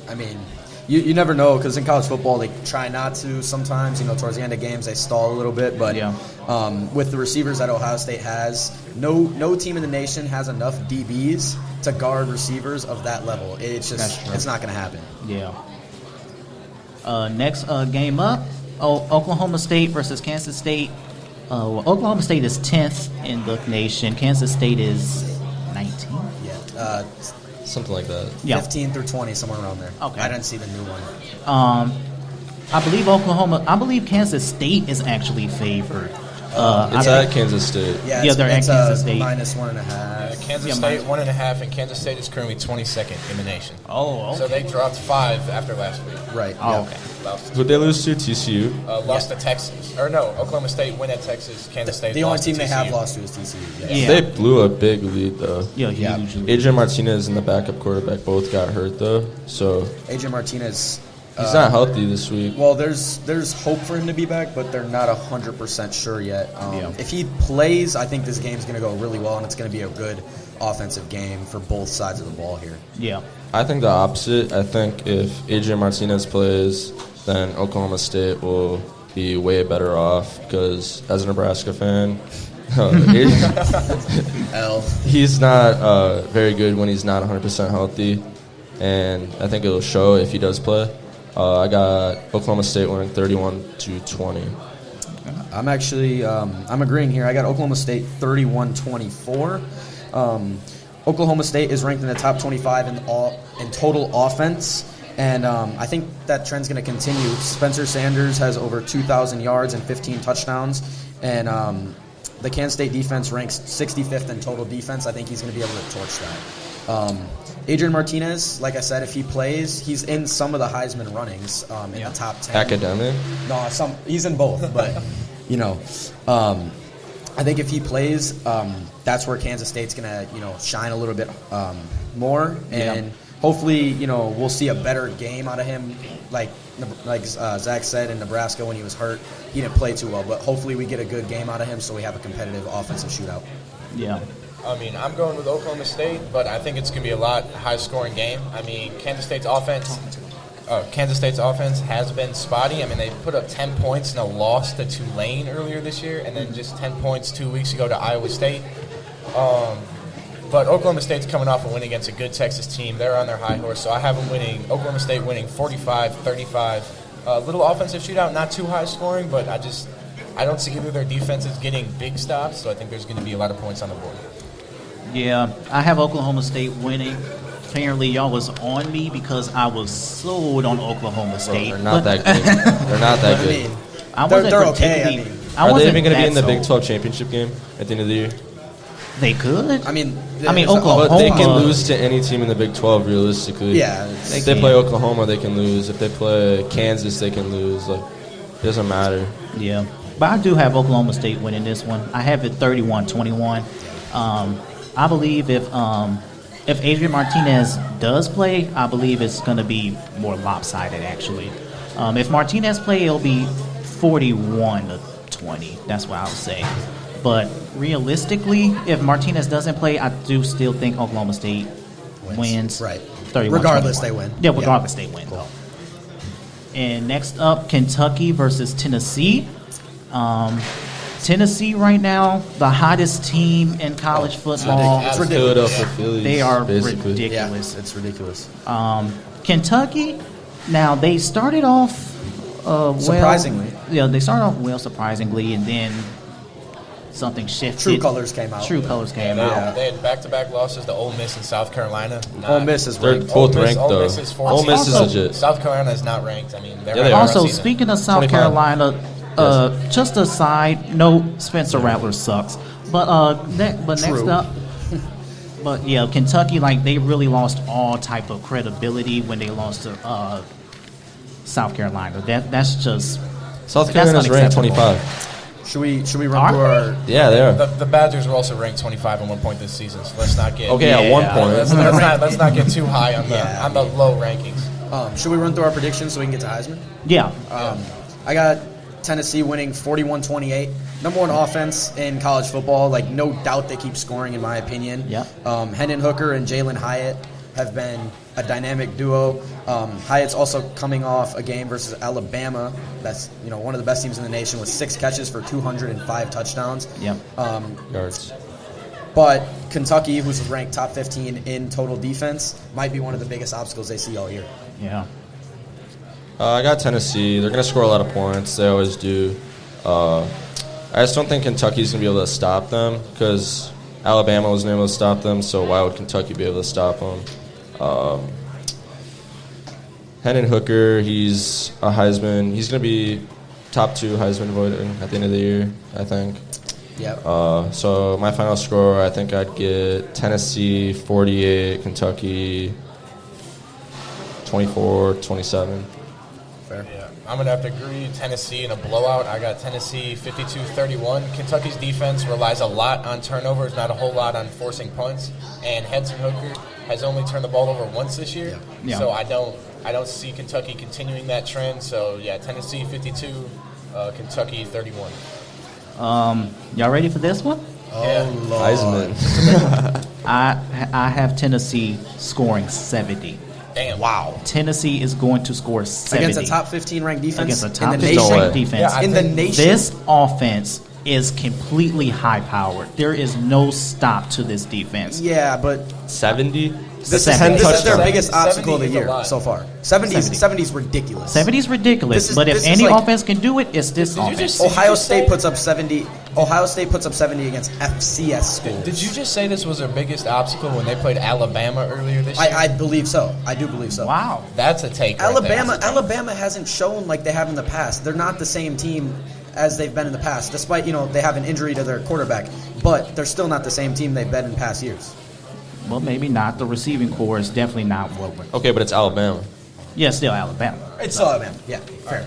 I mean, you never know, because in college football they try not to sometimes. Towards the end of games they stall a little bit. But with the receivers that Ohio State has, no team in the nation has enough DBs to guard receivers of that level. It's not going to happen. Yeah. Next game up. Oklahoma State versus Kansas State. Oklahoma State is 10th in the nation. Kansas State is 19th. Yeah, something like that. Yeah. 15 through 20, somewhere around there. Okay. I didn't see the new one. I believe Kansas State is actually favored. It's at Kansas State. Yeah, they're at Kansas State. Minus 1.5. Kansas State 1.5, and Kansas State is currently 22nd in the nation. Oh, okay. So they dropped 5 after last week. Right. Oh, okay. Who'd they lose to? TCU? Lost to Texas. Or no, Oklahoma State win at Texas. Kansas State the only lost team to they TCU. have lost to is TCU. Yeah. They blew a big lead, though. Yeah, huge. Adrian Martinez and the backup quarterback both got hurt, though. So Adrian Martinez... he's not healthy this week. Well, there's hope for him to be back, but they're not 100% sure yet. If he plays, I think this game's going to go really well, and it's going to be a good offensive game for both sides of the ball here. Yeah. I think the opposite. I think if Adrian Martinez plays, then Oklahoma State will be way better off because as a Nebraska fan, he's not very good when he's not 100% healthy, and I think it'll show if he does play. I got Oklahoma State winning 31-20. I'm actually I'm agreeing here. I got Oklahoma State 31-24. Oklahoma State is ranked in the top 25 in total offense, and I think that trend's going to continue. Spencer Sanders has over 2,000 yards and 15 touchdowns, and the Kansas State defense ranks 65th in total defense. I think he's going to be able to torch that. Adrian Martinez, like I said, if he plays, he's in some of the Heisman runnings in the top 10. Academic? No, he's in both, but, I think if he plays, that's where Kansas State's going to, shine a little bit more. And hopefully, we'll see a better game out of him. Like Zach said, in Nebraska when he was hurt, he didn't play too well. But hopefully we get a good game out of him so we have a competitive offensive shootout. Yeah. I mean, I'm going with Oklahoma State, but I think it's going to be a lot high-scoring game. I mean, Kansas State's offense has been spotty. I mean, they put up 10 points in a loss to Tulane earlier this year, and then just 10 points 2 weeks ago to Iowa State. But Oklahoma State's coming off a win against a good Texas team. They're on their high horse, so I have them Oklahoma State winning 45-35. Little offensive shootout, not too high scoring, but I don't see either of their defenses getting big stops, so I think there's going to be a lot of points on the board. Yeah, I have Oklahoma State winning. Apparently, y'all was on me because I was sold on Oklahoma State. They're not that good. They're not that good. They're okay. Are they even going to be in the Big 12 championship game at the end of the year? They could. I mean, Oklahoma. But they can lose to any team in the Big 12 realistically. Yeah. If they play Oklahoma, they can lose. If they play Kansas, they can lose. Like, it doesn't matter. Yeah. But I do have Oklahoma State winning this one. I have it 31-21. I believe if Adrian Martinez does play, I believe it's going to be more lopsided, actually. If Martinez play, it'll be 41-20. That's what I would say. But realistically, if Martinez doesn't play, I do still think Oklahoma State wins. Right. 31-21. Regardless, they win. Yeah, regardless, they win. Cool. And next up, Kentucky versus Tennessee. Tennessee right now, the hottest team in college football. It's ridiculous. They are basically ridiculous. Yeah, it's ridiculous. Kentucky, now they started off surprisingly. Well. Yeah, they started off well, surprisingly, and then something shifted. True colors came out. They had back-to-back losses to Ole Miss and South Carolina. Ole Miss is they're ranked. both ranked, though. Ole Miss is legit. South Carolina is not ranked. I mean, they also, speaking of South 25. Carolina, just a side, no, Spencer Rattler sucks. But next up, but yeah, Kentucky, like, they really lost all type of credibility when they lost to South Carolina. That's just South Carolina's ranked 25. Should we run through our? Yeah, they are. The Badgers were also ranked 25 at one point this season, so let's not get at one point. Let's not get too high on the low rankings. Should we run through our predictions so we can get to Heisman? Yeah. I got Tennessee winning 41-28. Number one offense in college football. Like, no doubt they keep scoring, in my opinion. Yeah. Hendon Hooker and Jalen Hyatt have been a dynamic duo. Hyatt's also coming off a game versus Alabama. That's one of the best teams in the nation with 6 catches for 205 touchdowns. Yeah. Yards. But Kentucky, who's ranked top 15 in total defense, might be one of the biggest obstacles they see all year. Yeah. I got Tennessee. They're going to score a lot of points. They always do. I just don't think Kentucky's going to be able to stop them because Alabama wasn't able to stop them, so why would Kentucky be able to stop them? Hendon Hooker, he's a Heisman. He's going to be top 2 Heisman voting at the end of the year, I think. Yep. So my final score, I think I'd get Tennessee 48, Kentucky 24-27. Fair. Yeah, I'm going to have to agree. Tennessee in a blowout. I got Tennessee 52-31. Kentucky's defense relies a lot on turnovers, not a whole lot on forcing punts. And Hendon Hooker has only turned the ball over once this year. Yeah. So I don't see Kentucky continuing that trend. So, yeah, Tennessee 52, Kentucky 31. Y'all ready for this one? Oh, Lord. Heisman. I have Tennessee scoring 70. Damn. Wow. Tennessee is going to score 70. Against a top 15 ranked defense? Against a top in the 15 nation? ranked defense. Yeah, in the nation? This offense is completely high-powered. There is no stop to this defense. Yeah, but 70? this 70. is their 70. biggest obstacle of the 70 is a year lot. so far. 70's ridiculous. 70's ridiculous, but if any offense can do it, it's this offense. Ohio State puts up 70. Ohio State puts up 70 against FCS schools. Did you just say this was their biggest obstacle when they played Alabama earlier this year? I believe so. I do believe so. Wow. That's a take. Alabama hasn't shown like they have in the past. They're not the same team as they've been in the past, despite, they have an injury to their quarterback. But they're still not the same team they've been in past years. Well, maybe not. The receiving core is definitely not what we're... Okay, but it's Alabama. Yeah, still Alabama. It's still Alabama. Yeah, fair.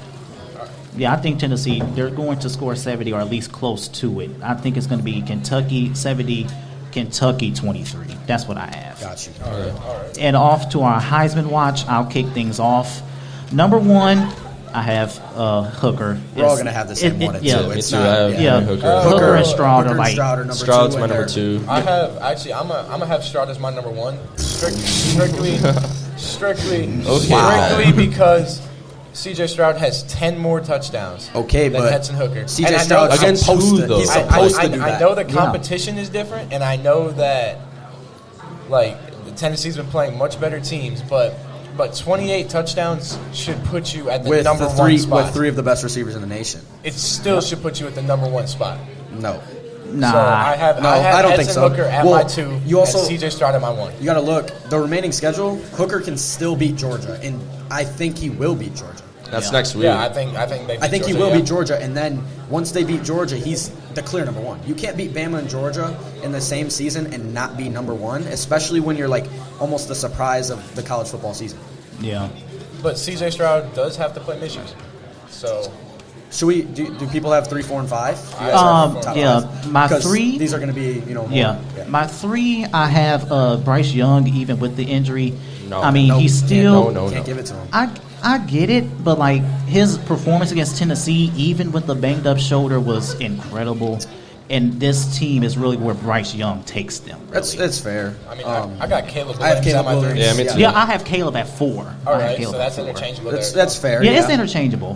Yeah, I think Tennessee, they're going to score 70 or at least close to it. I think it's going to be Kentucky 70, Kentucky 23. That's what I have. Got you. All right. And off to our Heisman watch, I'll kick things off. Number 1, I have Hooker. We're all going to have the same one. Yeah, me too. I have Hooker and Stroud are like... Stroud's my number 2. I have, actually, I'm gonna have Stroud as my number 1. Strictly because C.J. Stroud has 10 more touchdowns than Hetson Hooker. C.J. Stroud against who, though? He's supposed to do that. I know the competition is different, and I know that, Tennessee's been playing much better teams, but 28 touchdowns should put you at the number 1 spot. With 3 of the best receivers in the nation. It still should put you at the number 1 spot. No. Nah. So I have don't Hetson think so. Hooker at my 2, you also, and C.J. Stroud at my 1. You got to look. The remaining schedule, Hooker can still beat Georgia, and I think he will beat Georgia. That's next week. Yeah, I think he will beat Georgia, and then once they beat Georgia, he's the clear number 1. You can't beat Bama and Georgia in the same season and not be number 1, especially when you're almost the surprise of the college football season. Yeah. But C.J. Stroud does have to play Michigan, so. Should we do people have 3, 4, and 5? My 3. These are going to be more, My 3, I have Bryce Young, even with the injury. No. I mean, he's still can't give it to him. I get it, but his performance against Tennessee, even with the banged up shoulder, was incredible. And this team is really where Bryce Young takes them. Really. That's fair. I mean, I got Caleb. I have Caleb Williams. Yeah, me too. Yeah, I have Caleb at 4. All right, so that's interchangeable. That's fair. Yeah, it's interchangeable.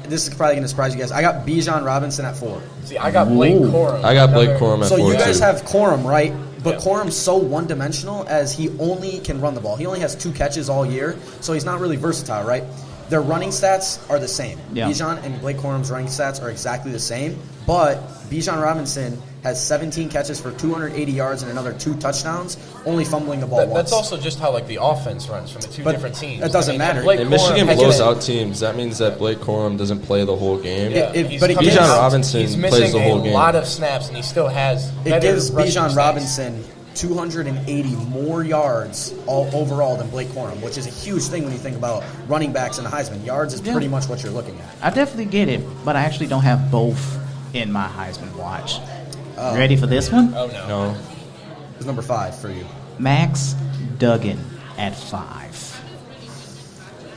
This is probably going to surprise you guys. I got Bijan Robinson at 4. See, I got Blake Corum. I got Blake Corum at 4 So you guys too. have Corum, right? But Corum's so one-dimensional as he only can run the ball. He only has 2 catches all year, so he's not really versatile, right? Their running stats are the same. Yeah. Bijan and Blake Corum's running stats are exactly the same, but Bijan Robinson has 17 catches for 280 yards and another 2 touchdowns, only fumbling the ball once. That's also just how the offense runs from the 2 different teams. It doesn't matter. If Michigan blows out teams, that means that Blake Corum doesn't play the whole game. But Bijan Robinson plays the whole game. He's missing a lot of snaps, and he still has. It gives Bijan Robinson 280 more yards overall than Blake Corum, which is a huge thing when you think about running backs and the Heisman. Yards is pretty much what you're looking at. I definitely get it, but I actually don't have both in my Heisman watch. Ready for this one? Oh, No. It's number 5 for you. Max Duggan at 5.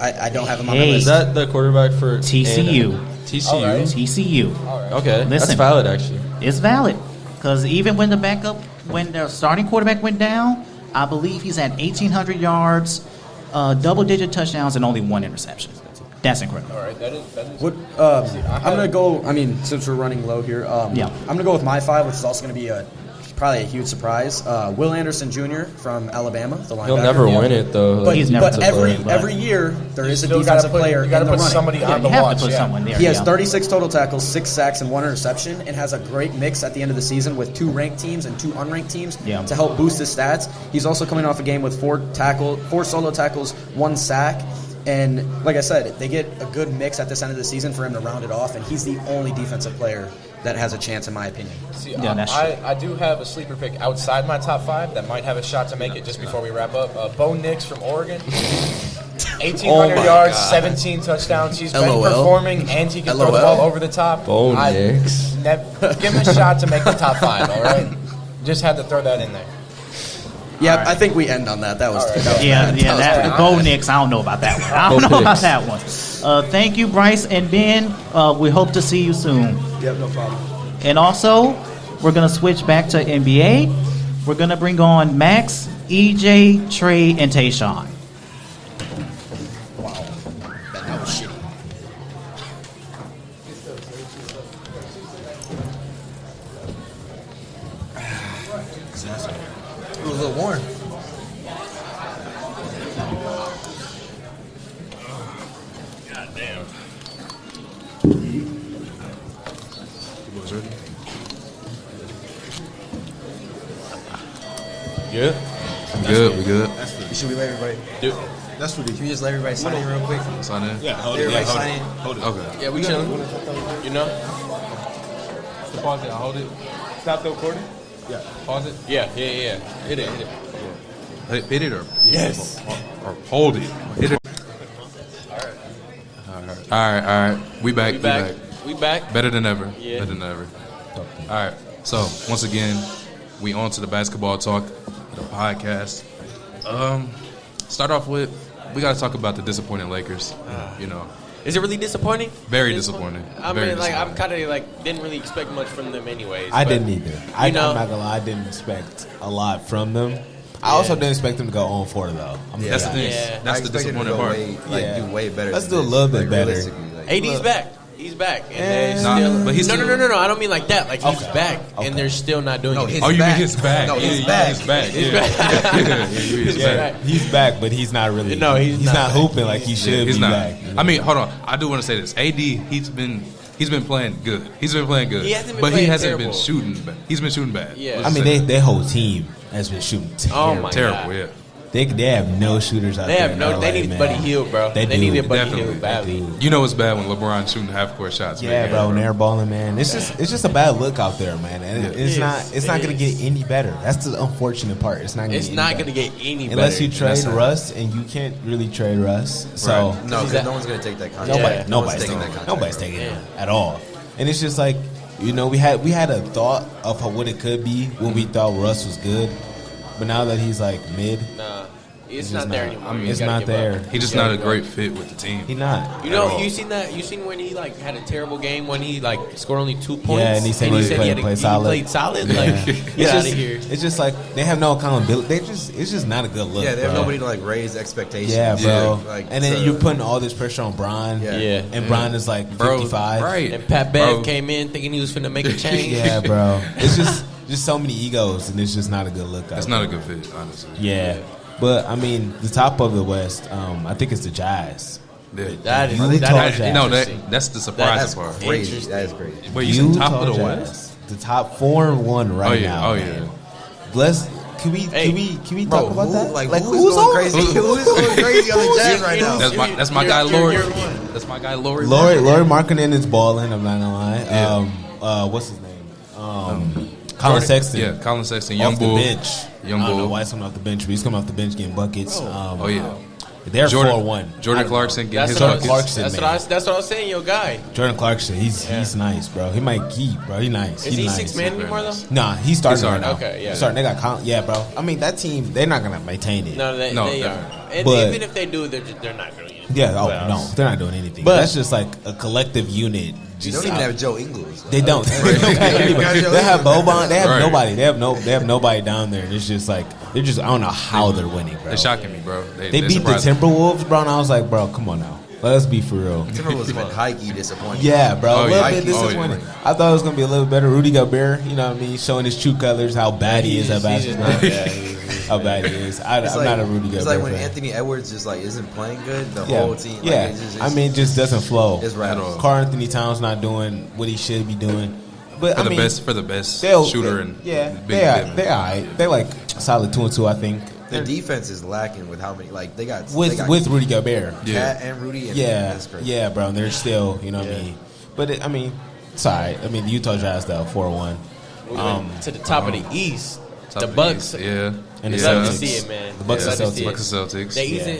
I don't have him on my list. Is that the quarterback for TCU? TCU? Right. TCU. Right. Okay, Listen, that's valid actually. It's valid because even when the starting quarterback went down, I believe he's at 1,800 yards, double-digit touchdowns, and only 1 interception. That's incredible. All right, that is. I'm going to go, since we're running low here, I'm going to go with my 5, which is also going to be probably a huge surprise. Will Anderson Jr. from Alabama, the linebacker. He'll never win it, though. But, He's never every year, there is a defensive player in the running. Somebody on the you have watch. to put someone there. He has 36 total tackles, 6 sacks, and 1 interception, and has a great mix at the end of the season with 2 ranked teams and 2 unranked teams to help boost his stats. He's also coming off a game with 4 solo tackles, 1 sack. And like I said, they get a good mix at this end of the season for him to round it off, and he's the only defensive player that has a chance, in my opinion. See, I do have a sleeper pick outside my top 5 that might have a shot to make it just before we wrap up. Bo Nix from Oregon. 1,800 yards, 17 touchdowns. He's been performing, and he can throw the ball over the top. Bo Nix. Give him a shot to make the top 5, all right? Just had to throw that in there. Yeah, right. I think we end on that. That was Bo Nix. I don't know about that one. I don't know about that one. Thank you, Bryce and Ben. We hope to see you soon. Yep, no problem. And also, we're going to switch back to NBA. We're going to bring on Max, EJ, Trey, and Tayshawn. Wow. That was shitty. It was a little warm. God damn. Good. We good. Should we let everybody? Dude. That's ridiculous. Can we just let everybody sign in real quick? Sign in? Yeah, hold it. Everybody Yeah, sign in. hold it. Okay. Yeah, we chilling. You know? Pause it. Hold it. Stop the recording? Yeah. Pause it. Yeah. Hit it. Hit it or Yes. Or hold it. Hit it. All right. We back. We back. Better than ever. Yeah. Better than ever. All right. So once again, we on to the basketball talk, the podcast. Start off with, we got to talk about the disappointing Lakers. You know, is it really disappointing? Very disappointing. I mean, like I'm kind of like didn't really expect much from them, anyways. I but, didn't either. I'm know, not gonna lie. I didn't expect a lot from them. I also didn't expect them to go on 4 though. That's the thing. Yeah. That's the disappointing part. Do way better. Let's do a little bit better. AD's back. He's back. And but he's no. I don't mean like that. Like he's Okay. back, and they're still not doing it. Oh, you mean his back? No, he's back. He's back. He's Yeah. back. He's back. He's back, but he's not really. No, he's not not hooping like he should He's be not. back. I mean, hold on. I do want to say this. AD, he's been playing good. He's been playing good. He hasn't been but he playing hasn't terrible. been shooting bad. He's been shooting bad. Yeah. I mean, their whole team has been shooting Oh my terrible. God. Yeah. They have no shooters out They there. have no. They need Buddy Hield, bro. They do. need Buddy Definitely. Hield badly. You know it's bad when LeBron's shooting half court shots. Yeah, man. bro, when they're balling, man. It's just a bad look out there, man. And it's not gonna get any better. That's the unfortunate part. It's not gonna It's get not any going to better. get any better. Unless you trade That's not- Russ, and you can't really trade Russ. So No, because no one's going to take that contract. nobody's taking it at all. And it's just like, you know, we had a thought of what it could be when we thought Russ was good, but now that he's like mid, Nah, it's just not there not. anymore. I mean, You it's gotta not give there. up. He's just You not gotta a give great up. fit with the team. he's not. You know, you seen that? You seen when he like had a terrible game when he like scored only 2 points? Yeah, and he said he played solid. He played solid. Like, get It's out just, of here. it's just like they have no accountability. It's just not a good look. Yeah, they have bro. nobody to like raise expectations. Yeah, bro. Like, and then so- you're putting all this pressure on Bron. Yeah. And Bron is like 55. Right. And Pat Bev came in thinking he was finna make a change. Yeah, bro. It's just so many egos, and it's just not a good look. That's not a good fit, honestly. Yeah. But, I mean, the top of the West, I think it's the Jazz. Yeah. That is Utah Jazz. No, that's the surprising part. Crazy. That is crazy. Wait, you said top Utah of the Jazz. West? The top 4-1 right now. Oh, man. yeah. Can we Bro, talk about that? Like who's going crazy? Who's going crazy on the Jazz right now? That's my guy, Lori. That's my guy, Lori. Lori Markkinen is balling. I'm not gonna lie. Yeah. What's his name? Colin Sexton. Yeah, Colin Sexton. Young off Bull. the bench. Young I don't know Bull. why he's coming off the bench, but he's coming off the bench getting buckets. Oh, yeah. They're 4-1. Jordan Clarkson getting his Jordan buckets. Clarkson, That's man. what I was saying, your guy. Jordan Clarkson, he's nice, bro. He might keep, bro. He's nice. Is he's he nice. 6 man anymore though? Nah, he's starting right now. Okay, yeah. He's starting. They got Colin. Yeah, bro. I mean, that team, they're not gonna maintain it. No, they are. And But- even if they do, they're not going to. Yeah. Oh no, they're not doing anything. But- That's just like a collective unit. They don't even have Joe Ingles. They don't. They have Boban. They have nobody. They have nobody down there. And it's just like they're just. I don't know how they're winning, bro. They're shocking me, bro. They they're beat the surprising. Timberwolves, bro. And I was like, bro, come on now. Let's be for real. Timberwolves have been high-key disappointing. Yeah, bro. Oh, a little yeah. bit disappointing. I thought it was gonna be a little better. Rudy Gobert, you know what I mean, showing his true colors, how bad he is at basketball. How bad he is. I'm not a Rudy Gobert It's like when fan. Anthony Edwards just like isn't playing good, the Yeah. whole team. Like, Yeah, it's I mean, it just doesn't flow. It's rattles. Karl Anthony Towns not doing what he should be doing. But For I the mean, best shooter and yeah, big they're big all right. They're like solid 2-2, I think. The defense is lacking with how many like they got With Rudy Gobert. Cat and Rudy. And Yeah, that's crazy. yeah, bro. And they're still, you know what I mean. But I mean, it's all right. I mean, the Utah Jazz though 4-1. To the top of the East. Top The of Bucks. East, yeah. And the Love to Celtics. see it, man. The Bucks Love and to see it. Bucks and Celtics.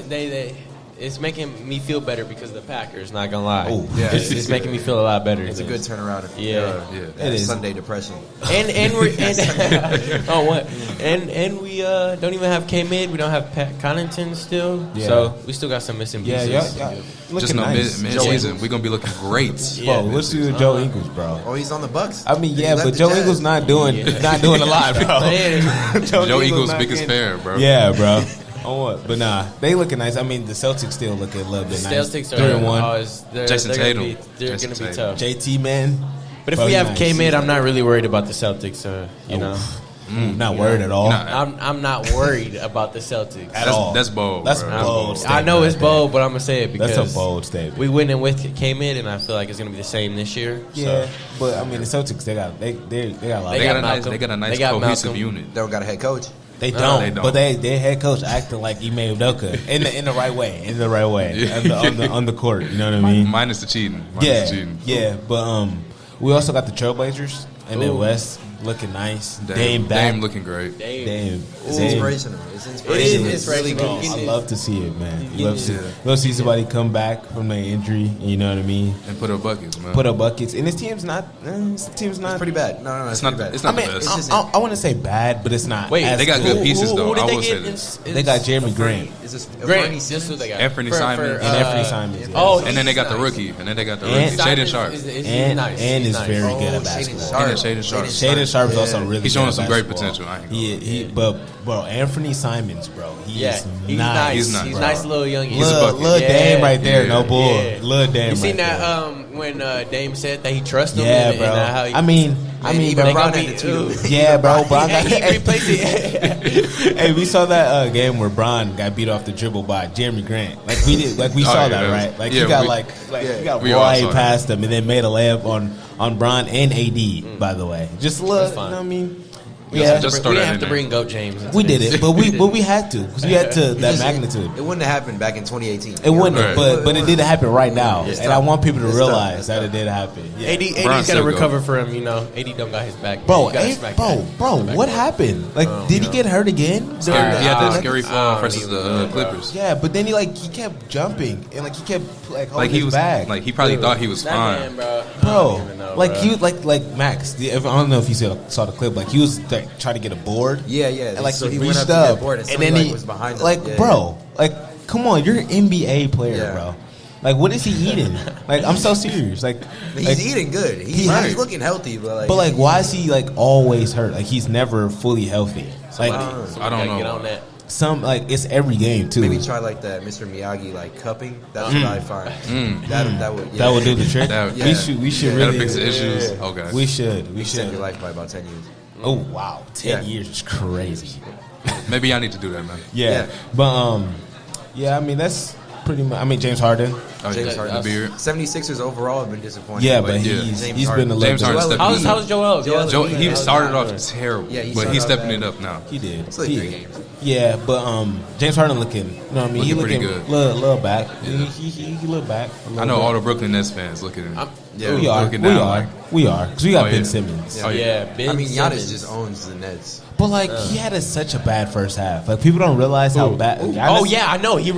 They it's making me feel better because of the Packers. Not gonna lie. Oh, yeah. It's making me feel a lot better. It's a good turnaround. Yeah. That It is. Sunday depression. And we're oh what? And we don't even have K Mid. We don't have Pat Connaughton still. Yeah. So we still got some missing pieces. Yeah. Looking Just no nice. mid-season. We're going to be looking great. Bro, let's do Joe Ingles, bro. Oh, he's on the Bucks. I mean, yeah, He left but the Joe Jazz. Ingles not doing a lot, bro. Joe Ingles' not biggest getting- fan, bro. Yeah, bro. Oh, what? But nah, they looking nice. I mean, the Celtics still look a little bit nice. Celtics 3-1. Jason Tatum. They're going to be tough. JT, man. But if Bro, we he have nice. K Mid, I'm not really worried about the Celtics. You know, Not worried at all. I'm not worried about the Celtics At all. That's bold. That's bro. bold. I know it's bold, but I'm gonna say it because That's a bold statement. we went in with K Mid, and I feel like it's gonna be the same this year. Yeah, So. but I mean, the Celtics they got a lot. They got a nice Malcolm. cohesive Malcolm. unit. They don't got a head coach. They don't. But their head coach acting like Ime Udoka in the right way. On the court. You know what I mean? Minus the cheating. Yeah. But we also got the Trailblazers in the West. Looking nice. Dame back. Dame looking great. Dame. It's inspirational. It's really good. I love to see it, man. You love to see somebody come back from their injury. You know what I mean? And put up buckets, man. And his team's not. It's pretty bad. No, it's not bad. It's not the best. I want to say bad, but it's not. Wait, they got good pieces though. I will say this. They got Jeremy Grant. Is this Grant? This is what they got. Anthony Simons. And Anthony Simons. Oh, and then they got the rookie. Shaden Sharp. And is very good at basketball. Shaden Sharp is also really. He's showing some great potential. But Anthony Simons, bro, he's nice. He's nice. He's nice, little young. Little Dame right there, no bull. Little Dame. You seen that when Dame said that he trusts him? Yeah, bro. How he, I mean, even Bron had to tweet. Yeah, bro. Bron got he replaced it. Hey, we saw that game where Bron got beat off the dribble by Jeremy Grant. Like we did, like we saw that, right? Like he got he got right past him and then made a layup on Bron and AD. By the way, just look. You know what I mean? We didn't have to bring Goat James. We did it, but we had to because we had to that magnitude. It wouldn't have happened back in 2018. It wouldn't, but it did happen right now, and I want people to realize that it did happen. Yeah. AD's got to recover for him. You know, AD don't got his back. Bro, what happened? Like, did he get hurt again? He had that scary fall versus the Clippers. Yeah, but then he kept jumping and he kept holding his back. Like he probably thought he was fine, bro. Like Max. I don't know if you saw the clip. Like he was trying to get a board. Yeah. And so he went reached up to up, board and then he was behind him. Bro, come on, you're an NBA player, bro. Like, what is he eating? Like, I'm so serious. Like, he's eating good. He's looking healthy, but why is he always hurt? Like, he's never fully healthy. Like, I don't know. Get on that. It's every game too. Maybe try that Mr. Miyagi cupping. That's what I find. That would do the trick. We should really fix the issues. Okay, we should extend your life by about 10 years. Oh wow, 10 years is crazy. Maybe I need to do that, man. Yeah. But I mean that's pretty much. I mean James Harden. James Harden, the beard. 76ers overall have been disappointing. Yeah, but he's been a little. James Harden. How's Joel? He started off terrible, but he's stepping it up now. He did. It's 3 games. Yeah, but James Harden looking. You know what I mean? He looking pretty good. Little back. Yeah. He look back. I know all the Brooklyn Nets fans looking at him. We are because we got Ben Simmons. Ben. I mean, Giannis just owns the Nets. But he had such a bad first half. Like people don't realize how bad. Giannis, I know he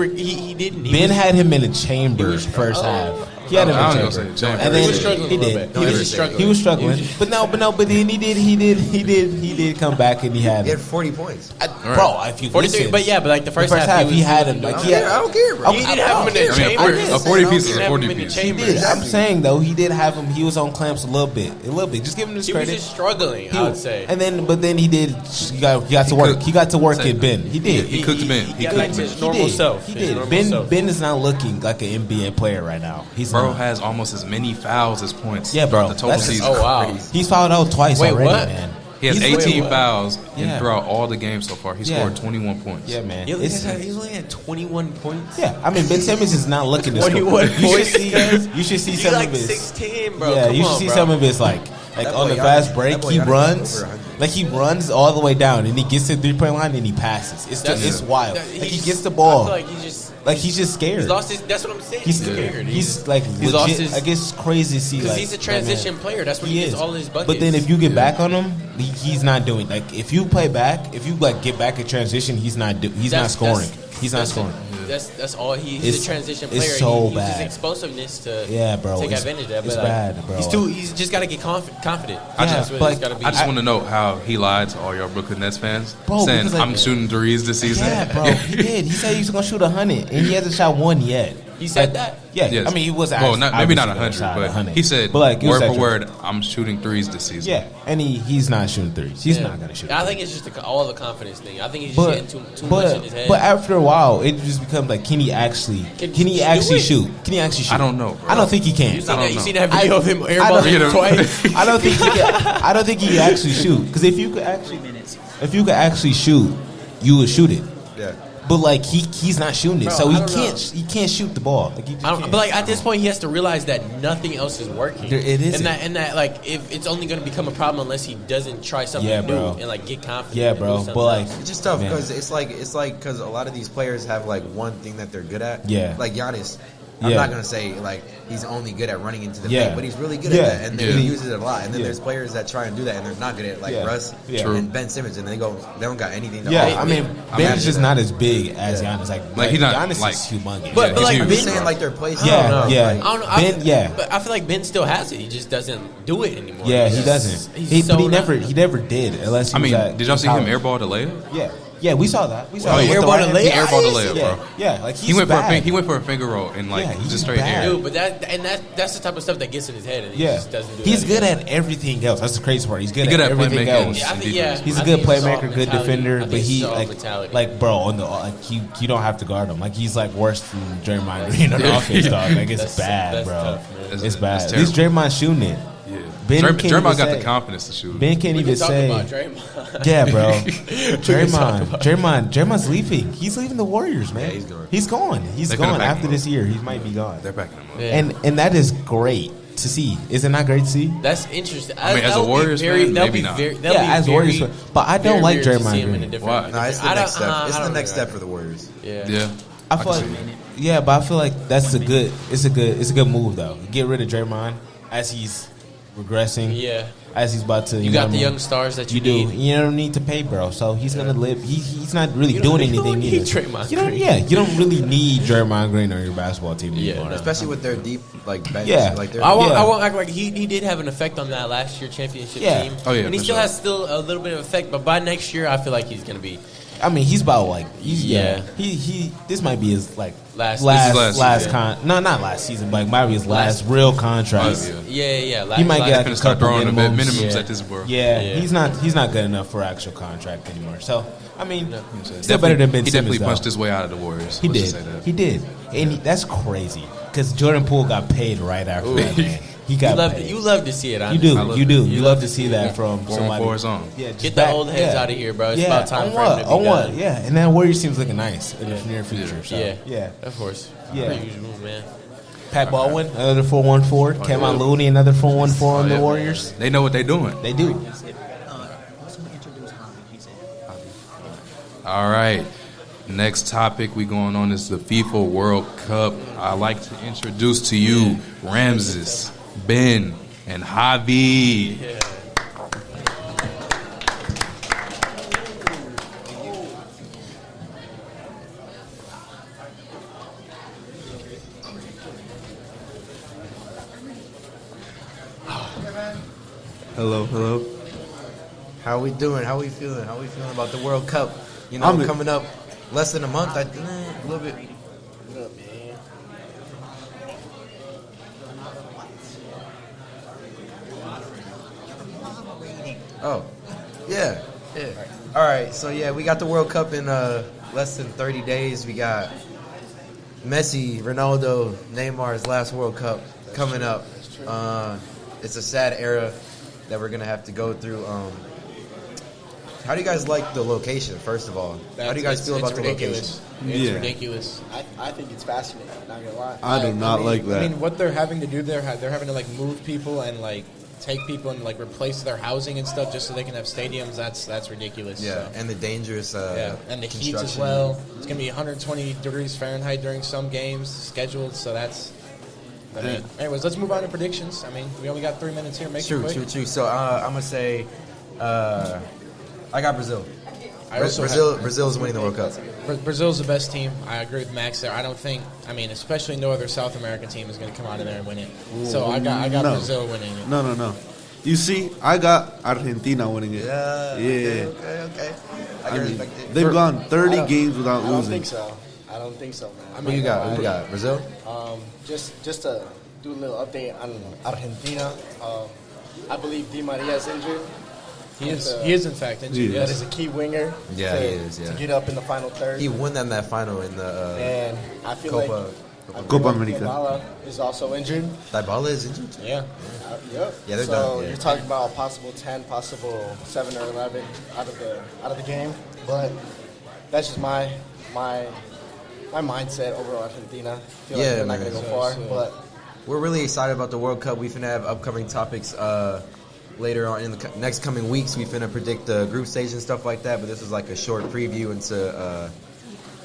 didn't. Ben had him in a chamber first half. He had him in a chamber, and then he was struggling a little bit. He was struggling, but then he did come back and he had 40 points, bro. If you 43, but the first half he had him. I don't care, bro. He didn't have him in the chamber. A 40 piece is a 40 piece. I'm saying though, he did have him. He was on clamps a little bit. Just give him this credit. He was just struggling, I would say. And then he did. He got to work. He got to work at Ben. He did. He cooked Ben. He got back to his normal self. He did. Ben is not looking like an NBA player right now. Bro has almost as many fouls as points. Yeah, bro. The total season. Oh wow. He's fouled out twice already, man. He has 18 fouls throughout all the games so far. He scored 21 points. Yeah, man. He's only at 21 points. Yeah, I mean Ben Simmons is not looking this 21 points. You should see some of his 16, bro. Yeah, you should see some of his like on the fast break. He runs. He runs all the way down and he gets to the 3-point line and he passes. It's wild. He gets the ball. I feel he's just scared. He's lost his. That's what I'm saying. He's scared. He's legit. Lost his. I guess crazy to see. Because he's a transition player. That's what he gets all his buckets. But then if you get back on him, he's not doing. If you play back, if you get back in transition, he's not scoring. He's not scoring. That's all he's a transition player. It's so he bad. uses explosiveness to take advantage of that. It's bad, bro. He's just got to get confident. I just want to know how he lied to all y'all Brooklyn Nets fans, saying I'm shooting threes this season. Yeah, bro. He did. He said he was gonna shoot 100, and he hasn't shot one yet. He said that. Yeah, yes. I mean he was. Well, maybe not 100, but he said word for word, I'm shooting threes this season. Yeah, and he's not shooting threes. He's not gonna shoot. I think it's just all the confidence thing. I think he's just getting too much in his head. But after a while, it just becomes like, can he actually shoot? Can he actually shoot? I don't know, bro. I don't think he can. You seen that video of him airballing twice? I don't think he can. I don't think he can actually shoot. Because if you could actually shoot, you would shoot it. Yeah. But like he's not shooting it, so he can't shoot the ball. Like, but like at this point, he has to realize that nothing else is working. It isn't. And that like if it's only going to become a problem unless he doesn't try something new and like get confident. Yeah, bro. But like it's just tough because it's like because a lot of these players have like one thing that they're good at. Yeah. Like Giannis. I'm not going to say, like, he's only good at running into the paint, but he's really good at that, and he uses it a lot. And then there's players that try and do that, and they're not good at it, like Russ and Ben Simmons, and they don't got anything to offer. I mean, Ben's just not as big as Giannis. Like he's not, Giannis is humongous. But like, Ben saying, like, their place. I don't know. But I feel like Ben still has it. He just doesn't do it anymore. Yeah, he doesn't. But he never did, unless he was did y'all see him airball to layup? Yeah, we saw that. He airballed the layup, bro. Yeah, like he went for a finger roll and like just straight air. Dude, but that's the type of stuff that gets in his head, and he just doesn't do it. He's good at everything else. That's the crazy part. He's good at everything else. He's a good playmaker, good defender, but he like bro on the you don't have to guard him. Like he's like worse than Draymond Green on offense, dog. Like it's bad, bro. It's bad. At least Draymond's shooting it. Draymond got the confidence to shoot. Ben can't even say. Yeah, bro. Draymond's leaving. He's leaving the Warriors, man. Yeah, he's gone. He's gone after this year. He might be gone. They're backing him up. And that is great to see. Is it not great to see? That's interesting. I mean, as a Warriors fan, maybe not. As Warriors fan. But I don't like Draymond Green. Why? No, it's the next step. It's the next step for the Warriors. Yeah. I feel like, but I feel like that's a good move though. Get rid of Draymond as he's regressing. Yeah. As he's about to, you got the young stars that you need. You don't need to pay, bro. So he's gonna live. He's not really doing anything either. You don't really need Draymond Green on your basketball team anymore. Especially with their deep bench. Like I won't act like he did have an effect on that last year championship team. Oh yeah, and he still has a little bit of effect. But by next year, I feel like he's gonna be. I mean, he's about like he this might be his like last not last season, but might be his last real contract. He might get a start couple throwing a bit minimums at this point. He's not good enough for actual contract anymore. So I mean, still better than Ben Simmons. He definitely punched his way out of the Warriors. He did, and that's crazy because Jordan Poole got paid right after that. Man. He got you love to see it. Honestly. You do. You love to see that from somebody. Yeah, get the old heads out of here, bro. It's about time for him to be done. Yeah, and that Warriors team's looking nice in the near future. So. Yeah, of course. Per usual, man. Pat Baldwin, another 414. Kevin Looney, another 414 on the Warriors. They know what they're doing. They do. All right. Next topic we going on is the FIFA World Cup. I'd like to introduce to you Ramses, Ben, and Javi. Hello. How we doing? How we feeling? How we feeling about the World Cup? You know, coming up less than a month. A little bit. Oh, yeah. All right, so we got the World Cup in less than 30 days. We got Messi, Ronaldo, Neymar's last World Cup coming up. It's a sad era that we're gonna have to go through. How do you guys like the location? First of all, how do you guys feel about the location? It's ridiculous. I think it's fascinating. Not gonna lie. I do not like that. I mean, what they're having to do there, they're having to like move people and like take people and like replace their housing and stuff just so they can have stadiums. That's ridiculous. Yeah, so. And the dangerous. And the heat as well. It's gonna be 120 degrees Fahrenheit during some games scheduled. So that's. I mean, anyways, let's move on to predictions. I mean, we only got 3 minutes here. Make it quick. True. So I'm gonna say, I got Brazil. Brazil's winning the World Cup. Brazil's the best team. I agree with Max there. I don't think. I mean, especially no other South American team is going to come out of there and win it. So I got Brazil winning it. No. You see, I got Argentina winning it. Okay. I mean, they've gone 30 games without losing. I don't think so, man. I mean, who you got? Brazil? Just to do a little update on Argentina. I believe Di Maria is injured. He is in fact injured. That is a key winger. He is. To get up in the final third. He won them that final in the and I feel Copa America. Dybala is also injured. Dybala is injured? Yeah. Yeah, they're done. So you're talking about a possible 10, possible 7 or 11 out of the game. But that's just my my mindset over Argentina. I feel like they're not going to go far, but we're really excited about the World Cup. We finna have upcoming topics later on in the next coming weeks. We finna predict the group stage and stuff like that, but this is like a short preview into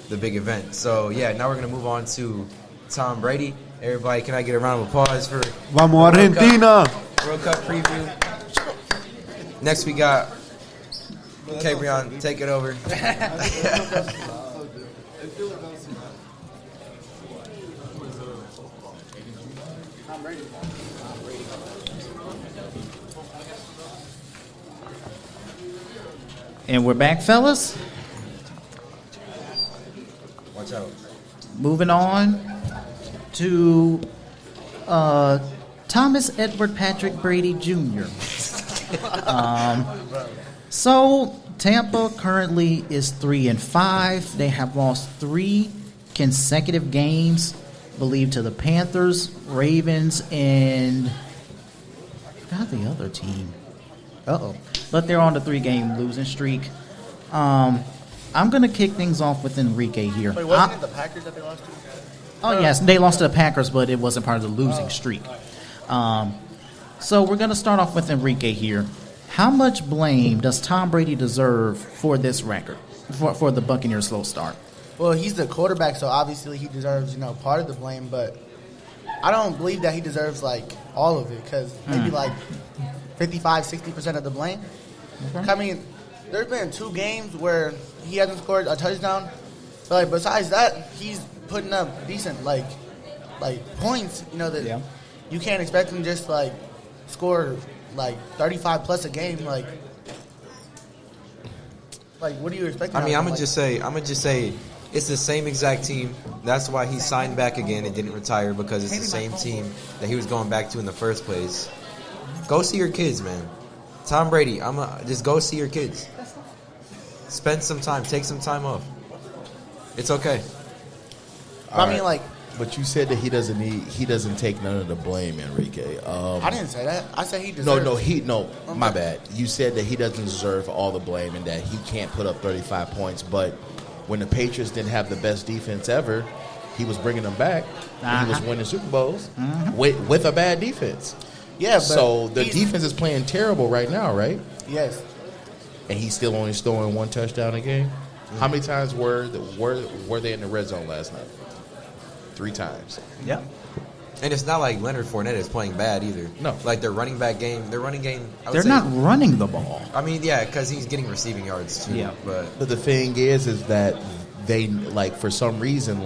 the big event. So, yeah, now we're going to move on to Tom Brady. Everybody, can I get a round of applause for Vamos Argentina! World Cup preview. Next we got Cabrion, take it over. And we're back, fellas. Watch out. Moving on to Thomas Edward Patrick Brady Jr. So Tampa currently is 3-5. They have lost 3 consecutive games, believed to the Panthers, Ravens, and I forgot the other team. But they're on the 3-game losing streak. I'm going to kick things off with Enrique here. Wait, wasn't it the Packers that they lost to? Oh, yes, they lost to the Packers, but it wasn't part of the losing streak. So we're going to start off with Enrique here. How much blame does Tom Brady deserve for this record, for the Buccaneers' slow start? Well, he's the quarterback, so obviously he deserves, part of the blame, but I don't believe that he deserves, all of it, because maybe, 55-60% of the blame. Okay. I mean, there's been 2 games where he hasn't scored a touchdown, but besides that, he's putting up decent, points, that you can't expect him just, score, 35-plus a game, what do you expect? I mean, I'm gonna just say, it's the same exact team. That's why he signed back again and didn't retire, because it's the same team that he was going back to in the first place. Go see your kids, man. Tom Brady, just go see your kids. Spend some time, take some time off. It's okay. But you said that he doesn't take none of the blame, Enrique. I didn't say that. I said he deserves. My bad. You said that he doesn't deserve all the blame and that he can't put up 35 points. But when the Patriots didn't have the best defense ever, he was bringing them back. And he was winning Super Bowls with a bad defense. Yeah, but so the defense is playing terrible right now, right? Yes. And he's still only throwing 1 touchdown a game. Mm-hmm. How many times were they in the red zone last night? 3 times. Yeah. And it's not like Leonard Fournette is playing bad either. No. Their running game. They're not running the ball. I mean, yeah, because he's getting receiving yards too. Yeah. But the thing is that they, for some reason,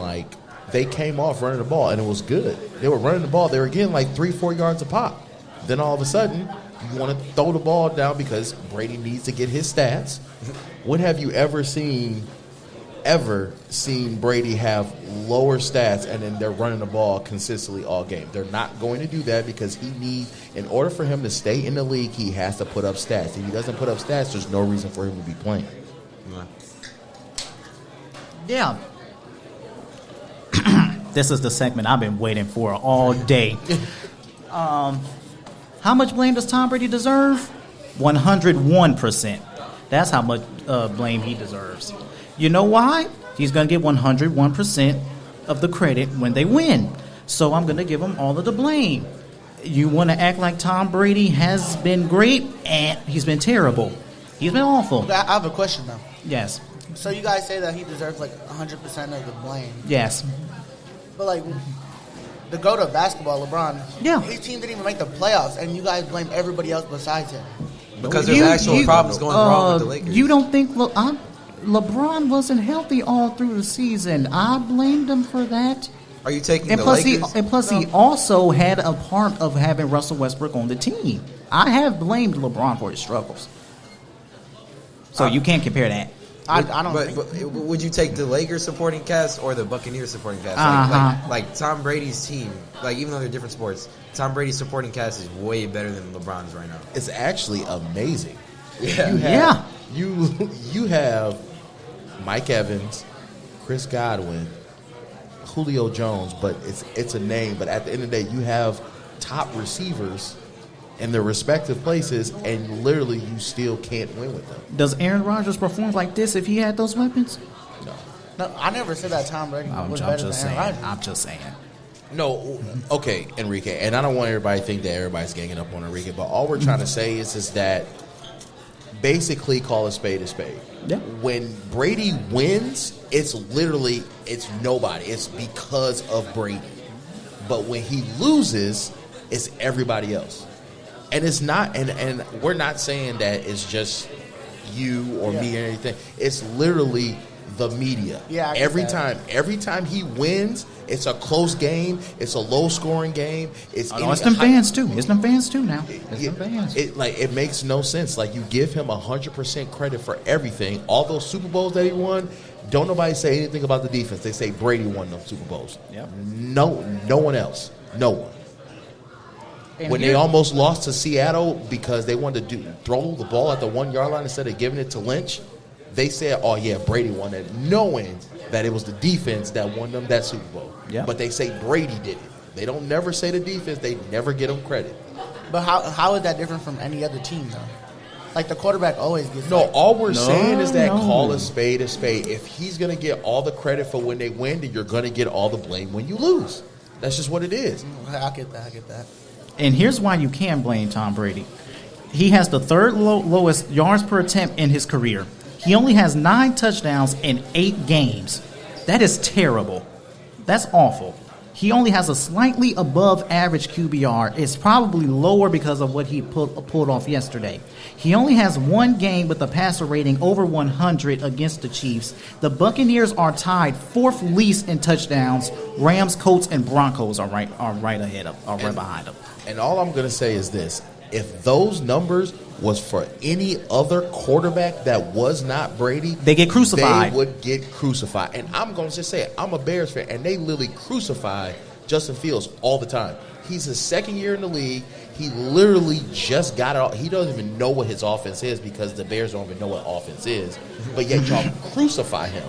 they came off running the ball and it was good. They were running the ball. They were getting 3-4 yards a pop. Then all of a sudden, you want to throw the ball down because Brady needs to get his stats. When have you ever seen Brady have lower stats and then they're running the ball consistently all game? They're not going to do that because in order for him to stay in the league, he has to put up stats. If he doesn't put up stats, there's no reason for him to be playing. Yeah. This is the segment I've been waiting for all day. How much blame does Tom Brady deserve? 101%. That's how much blame he deserves. You know why? He's going to get 101% of the credit when they win. So I'm going to give him all of the blame. You want to act like Tom Brady has been great, and he's been terrible. He's been awful. I have a question, though. Yes. So you guys say that he deserves 100% of the blame. Yes. But the GOAT of basketball, LeBron, yeah, his team didn't even make the playoffs, and you guys blame everybody else besides him. Because there's actual problems going wrong with the Lakers. You don't think LeBron wasn't healthy all through the season? I blamed him for that. Are you taking the Lakers? He also had a part of having Russell Westbrook on the team. I have blamed LeBron for his struggles. So you can't compare that. I don't think. But would you take the Lakers supporting cast or the Buccaneers supporting cast? Like Tom Brady's team, even though they're different sports, Tom Brady's supporting cast is way better than LeBron's right now. It's actually amazing. Yeah. You have Mike Evans, Chris Godwin, Julio Jones, but it's a name. But at the end of the day, you have top receivers in their respective places, and literally you still can't win with them. Does Aaron Rodgers perform like this if he had those weapons? No, I never said that Tom Brady was better than Aaron Rodgers. I'm just saying. No, okay, Enrique, and I don't want everybody to think that everybody's ganging up on Enrique, but all we're trying to say is that basically call a spade a spade. Yeah. When Brady wins, it's nobody. It's because of Brady. But when he loses, it's everybody else. And it's not, and we're not saying that it's just you or me or anything. It's literally the media. Yeah, every time he wins, it's a close game. It's a low scoring game. It's them fans too. It's them fans too now. It's them fans. It makes no sense. Like, you give him 100% credit for everything. All those Super Bowls that he won. Don't nobody say anything about the defense. They say Brady won those Super Bowls. Yep. No one else. No one. When they almost lost to Seattle because they wanted to throw the ball at the 1 yard line instead of giving it to Lynch, they said, "Oh yeah, Brady won it," knowing that it was the defense that won them that Super Bowl. Yep. But they say Brady did it. They don't never say the defense. They never get them credit. But how is that different from any other team, though? Like, the quarterback always gets... All we're saying is that call a spade a spade. If he's going to get all the credit for when they win, then you're going to get all the blame when you lose. That's just what it is. I get that. And here's why you can blame Tom Brady. He has the third lowest yards per attempt in his career. He only has 9 touchdowns in 8 games. That is terrible. That's awful. He only has a slightly above average QBR. It's probably lower because of what he pulled off yesterday. He only has 1 game with a passer rating over 100 against the Chiefs. The Buccaneers are tied 4th least in touchdowns. Rams, Colts, and Broncos are right behind them. And all I'm going to say is this. If those numbers was for any other quarterback that was not Brady, they get crucified. They would get crucified. And I'm going to just say it. I'm a Bears fan, and they literally crucify Justin Fields all the time. He's his second year in the league. He literally just got it. He doesn't even know what his offense is because the Bears don't even know what offense is. But yet y'all crucify him.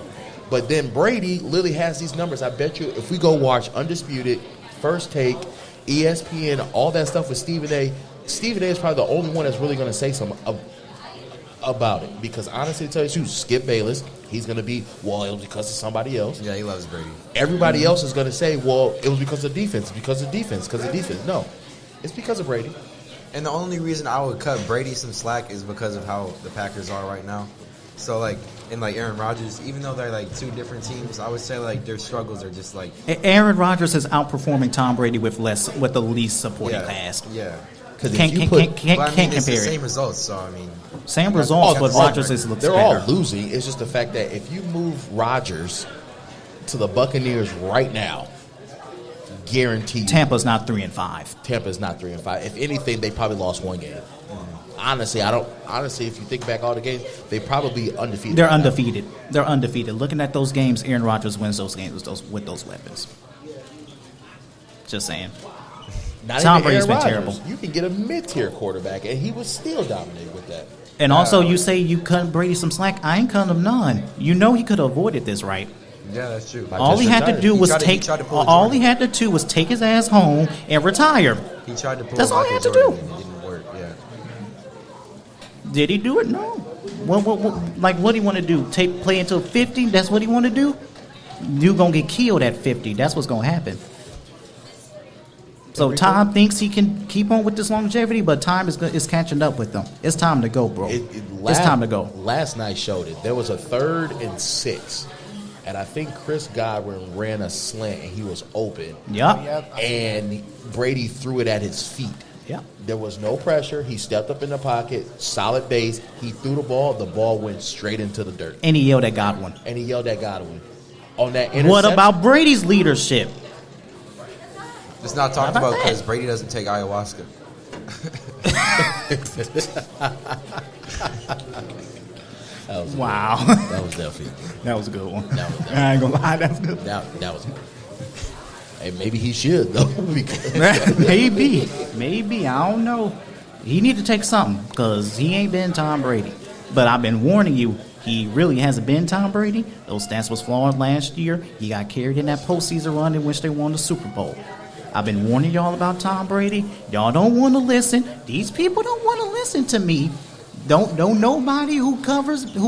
But then Brady literally has these numbers. I bet you if we go watch Undisputed, First Take, ESPN, all that stuff with Stephen A., Stephen A. is probably the only one that's really going to say something about it. Because honestly, to tell you the truth, Skip Bayless, he's going to be, well, it was because of somebody else. Yeah, he loves Brady. Everybody else is going to say, well, it was because of defense, because of defense, because of defense. No, it's because of Brady. And the only reason I would cut Brady some slack is because of how the Packers are right now. So, like, and like Aaron Rodgers, even though they're like 2 different teams, I would say like their struggles are just like Aaron Rodgers is outperforming Tom Brady with the least supporting cast. Yeah. Can't compare it's the same it. results, so I mean, same results, but Rodgers looks they're better. all losing. It's just the fact that if you move Rodgers to the Buccaneers right now, guaranteed Tampa's not 3-5. Tampa's not 3-5. If anything, they probably lost 1 game. Honestly, if you think back all the games, they probably undefeated. They're undefeated. They're undefeated. Looking at those games, Aaron Rodgers wins those games with those weapons. Just saying. Tom Brady's been terrible. You can get a mid-tier quarterback, and he would still dominate with that. And also, you say you cut Brady some slack. I ain't cutting him none. You know he could have avoided this, right? Yeah, that's true. All he had to do was take his ass home and retire. He tried to pull. That's all he had to do. And it didn't work. Yeah. Did he do it? No. What do you want to do? Play until 50? That's what he want to do? You gonna get killed at 50. That's what's gonna happen. So Tom thinks he can keep on with this longevity, but time is catching up with them. It's time to go, bro. It's time to go. Last night showed it. There was a 3rd and 6, and I think Chris Godwin ran a slant, and he was open. Yep. And Brady threw it at his feet. Yep. There was no pressure. He stepped up in the pocket, solid base. He threw the ball. The ball went straight into the dirt. And he yelled at Godwin. On that interception. What about Brady's leadership? It's not talked about because Brady doesn't take ayahuasca. Wow. That was definitely. That was a good one. I ain't gonna lie, that was good. That was. Hey, maybe he should though. Maybe I don't know. He need to take something because he ain't been Tom Brady. But I've been warning you. He really hasn't been Tom Brady. Those stats was flawed last year. He got carried in that postseason run in which they won the Super Bowl. I've been warning y'all about Tom Brady. Y'all don't want to listen. These people don't want to listen to me. Don't nobody who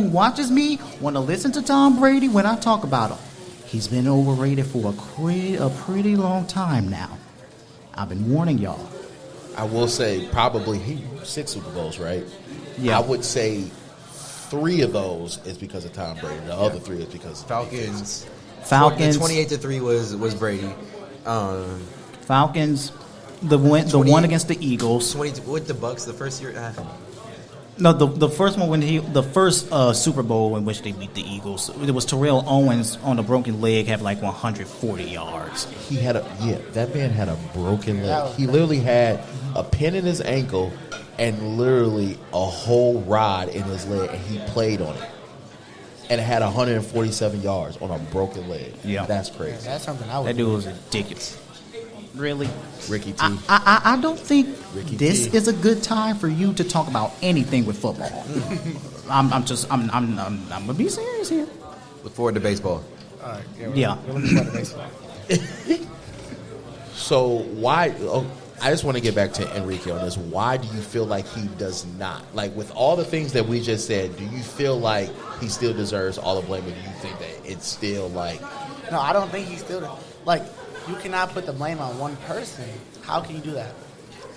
watches me want to listen to Tom Brady when I talk about him. He's been overrated for a pretty long time now. I've been warning y'all. I will say probably he 6 Super Bowls, right? Yeah. I would say 3 of those is because of Tom Brady. The other 3 is because of Falcons. The 28-3 was Brady. Falcons. The one against the Eagles. With the Bucks, the first year. No, the first one the first Super Bowl in which they beat the Eagles. It was Terrell Owens on a broken leg, had like 140 yards. He had that man had a broken leg. He literally had a pin in his ankle and literally a whole rod in his leg, and he played on it. And it had 147 yards on a broken leg. Yeah, that's crazy. That's something I would. That dude was ridiculous. Really, Ricky T. I don't think Ricky this T. is a good time for you to talk about anything with football. I'm gonna be serious here. Look forward to baseball. All right. Yeah. We're looking forward to baseball. So why? I just want to get back to Enrique on this. Why do you feel like he does not, like with all the things that we just said? Do you feel like he still deserves all the blame, or do you think that it's still like? No, I don't think he still like. You cannot put the blame on one person. How can you do that?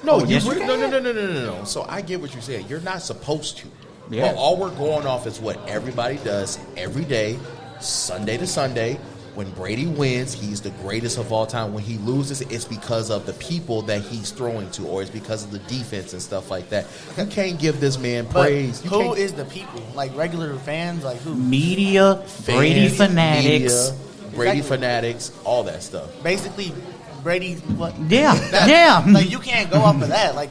No, No. So I get what you're saying. You're not supposed to. Yeah. But all we're going off is what everybody does every day, Sunday to Sunday. When Brady wins, he's the greatest of all time. When he loses, it's because of the people that he's throwing to, or it's because of the defense and stuff like that. You can't give this man praise. Who is the people? Like regular fans? Like who? Media, Brady fanatics. Brady fanatics, all that stuff. Basically, Brady. What? Yeah, yeah. Like you can't go off of that. Like,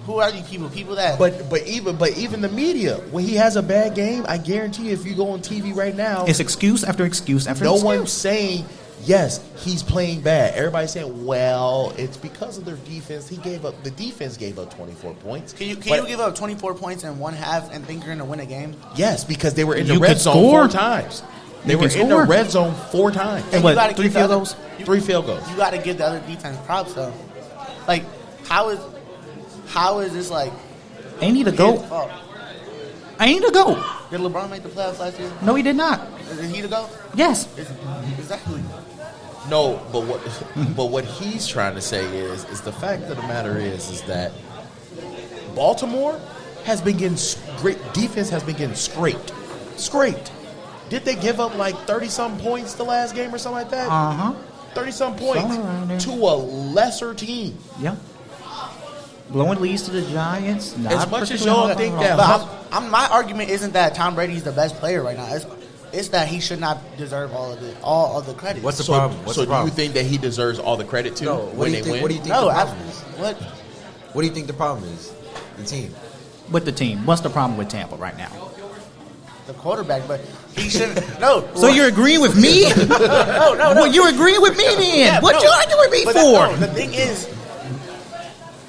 who are these people? People that. But even the media, when he has a bad game, I guarantee you, if you go on TV right now, it's excuse after excuse after no excuse. one's saying yes, he's playing bad. Everybody's saying, well, it's because of their defense. The defense gave up 24 points. Can you give up 24 points in one half and think you're going to win a game? Yes, because they were in the red zone 4 times. They were in the red zone 4 times. And what, 3 field goals? 3 field goals. You got to give the other defense props, though. Like, how is this like? Ain't he the GOAT? Ain't he the GOAT? Did LeBron make the playoffs last year? No, he did not. Is he the GOAT? Yes. Exactly. No, but what he's trying to say is the fact of the matter is that Baltimore has been getting great defense has been getting scraped. Did they give up like 30-some points the last game or something like that? 30-some points to a lesser team. Yeah. Blowing leads to the Giants. As much as y'all think that. But my argument isn't that Tom Brady's the best player right now. It's that he should not deserve all of the credit. What's the problem? Do you think that he deserves all the credit too? No. What do you think the problem is? What do you think the problem is? The team. With the team. What's the problem with Tampa right now? The quarterback, but he shouldn't. No. So you're agreeing with me? No. Well, you're agreeing with me then. Yeah, what you arguing with me for? The thing is,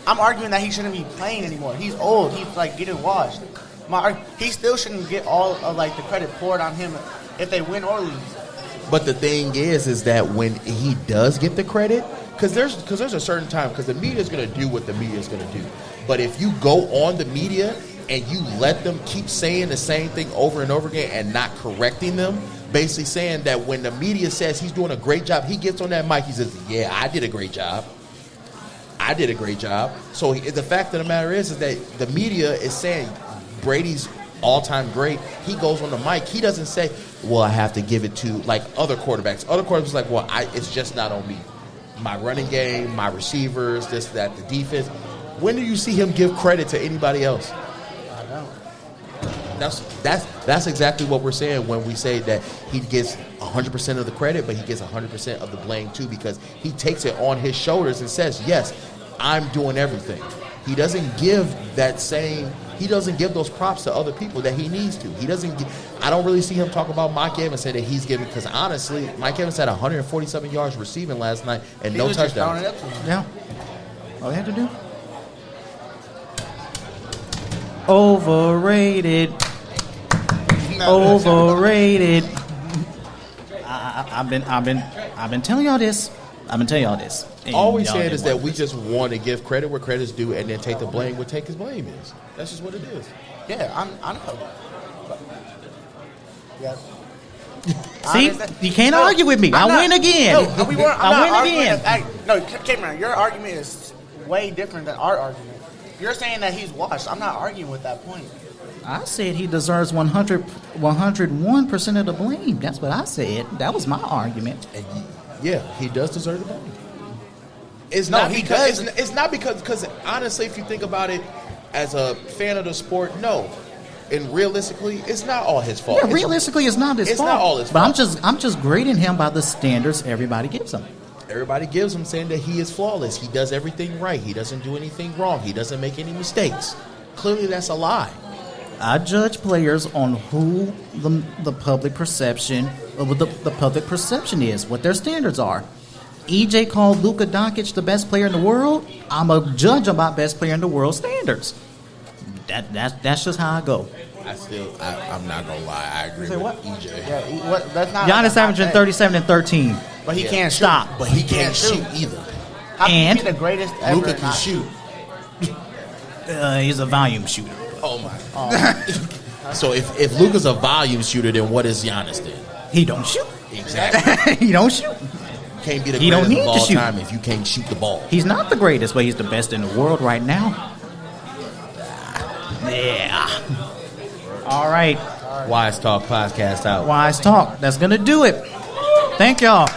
I'm arguing that he shouldn't be playing anymore. He's old. He's like getting washed. He still shouldn't get all of like the credit poured on him if they win or lose. But the thing is that when he does get the credit, because there's a certain time, because the media is going to do what the media is going to do. But if you go on the media and you let them keep saying the same thing over and over again and not correcting them, basically saying that when the media says he's doing a great job, he gets on that mic, he says, yeah, I did a great job. So the fact of the matter is that the media is saying Brady's all-time great. He goes on the mic. He doesn't say, well, I have to give it to like other quarterbacks. Other quarterbacks are like, well, it's just not on me. My running game, my receivers, this, that, the defense. When do you see him give credit to anybody else? I don't. That's exactly what we're saying when we say that he gets 100% of the credit, but he gets 100% of the blame too, because he takes it on his shoulders and says, yes, I'm doing everything. He doesn't give those props to other people that he needs to. I don't really see him talk about Mike Evans, say that he's giving, because honestly, Mike Evans had 147 yards receiving last night and no touchdowns. Yeah. All they had to do. Overrated. Overrated. I've been telling y'all this I'm gonna tell y'all this. And All we y'all said didn't is that want we this. just want to give credit where credit's due, and then take the blame where take his blame is. That's just what it is. Yeah, I know. Yeah. See, you can't argue with me. I win again. No, we weren't. I I'm not win arguing again. No, Cameron, your argument is way different than our argument. You're saying that he's washed. I'm not arguing with that point. I said he deserves 101% of the blame. That's what I said. That was my argument. And yeah, he does deserve the blame. It's No, not he because does. it's not because honestly, if you think about it, as a fan of the sport, no. And realistically, it's not all his fault. Yeah, realistically, it's not his fault. It's not all his But fault. I'm just grading him by the standards everybody gives him. Everybody gives him saying that he is flawless. He does everything right. He doesn't do anything wrong. He doesn't make any mistakes. Clearly, that's a lie. I judge players on who the public perception, or what the public perception is, what their standards are. EJ called Luka Doncic the best player in the world. I'm a judge about best player in the world standards. That's just how I go. I'm not gonna lie. I agree with EJ. Yeah, that's not. Giannis averaging 37 and 13. But he can't shoot. Stop. But he can't shoot either. How can And he be the greatest ever? Luka and can not shoot. He's a volume shooter. Oh my. So if Luka's a volume shooter, then what is Giannis then? He don't shoot. Exactly. He don't shoot. Can't be the He don't greatest need of to all shoot. time if you can't shoot the ball. He's not the greatest, but he's the best in the world right now. Yeah. All right. Wise Talk podcast out. Wise talk. That's gonna do it. Thank y'all.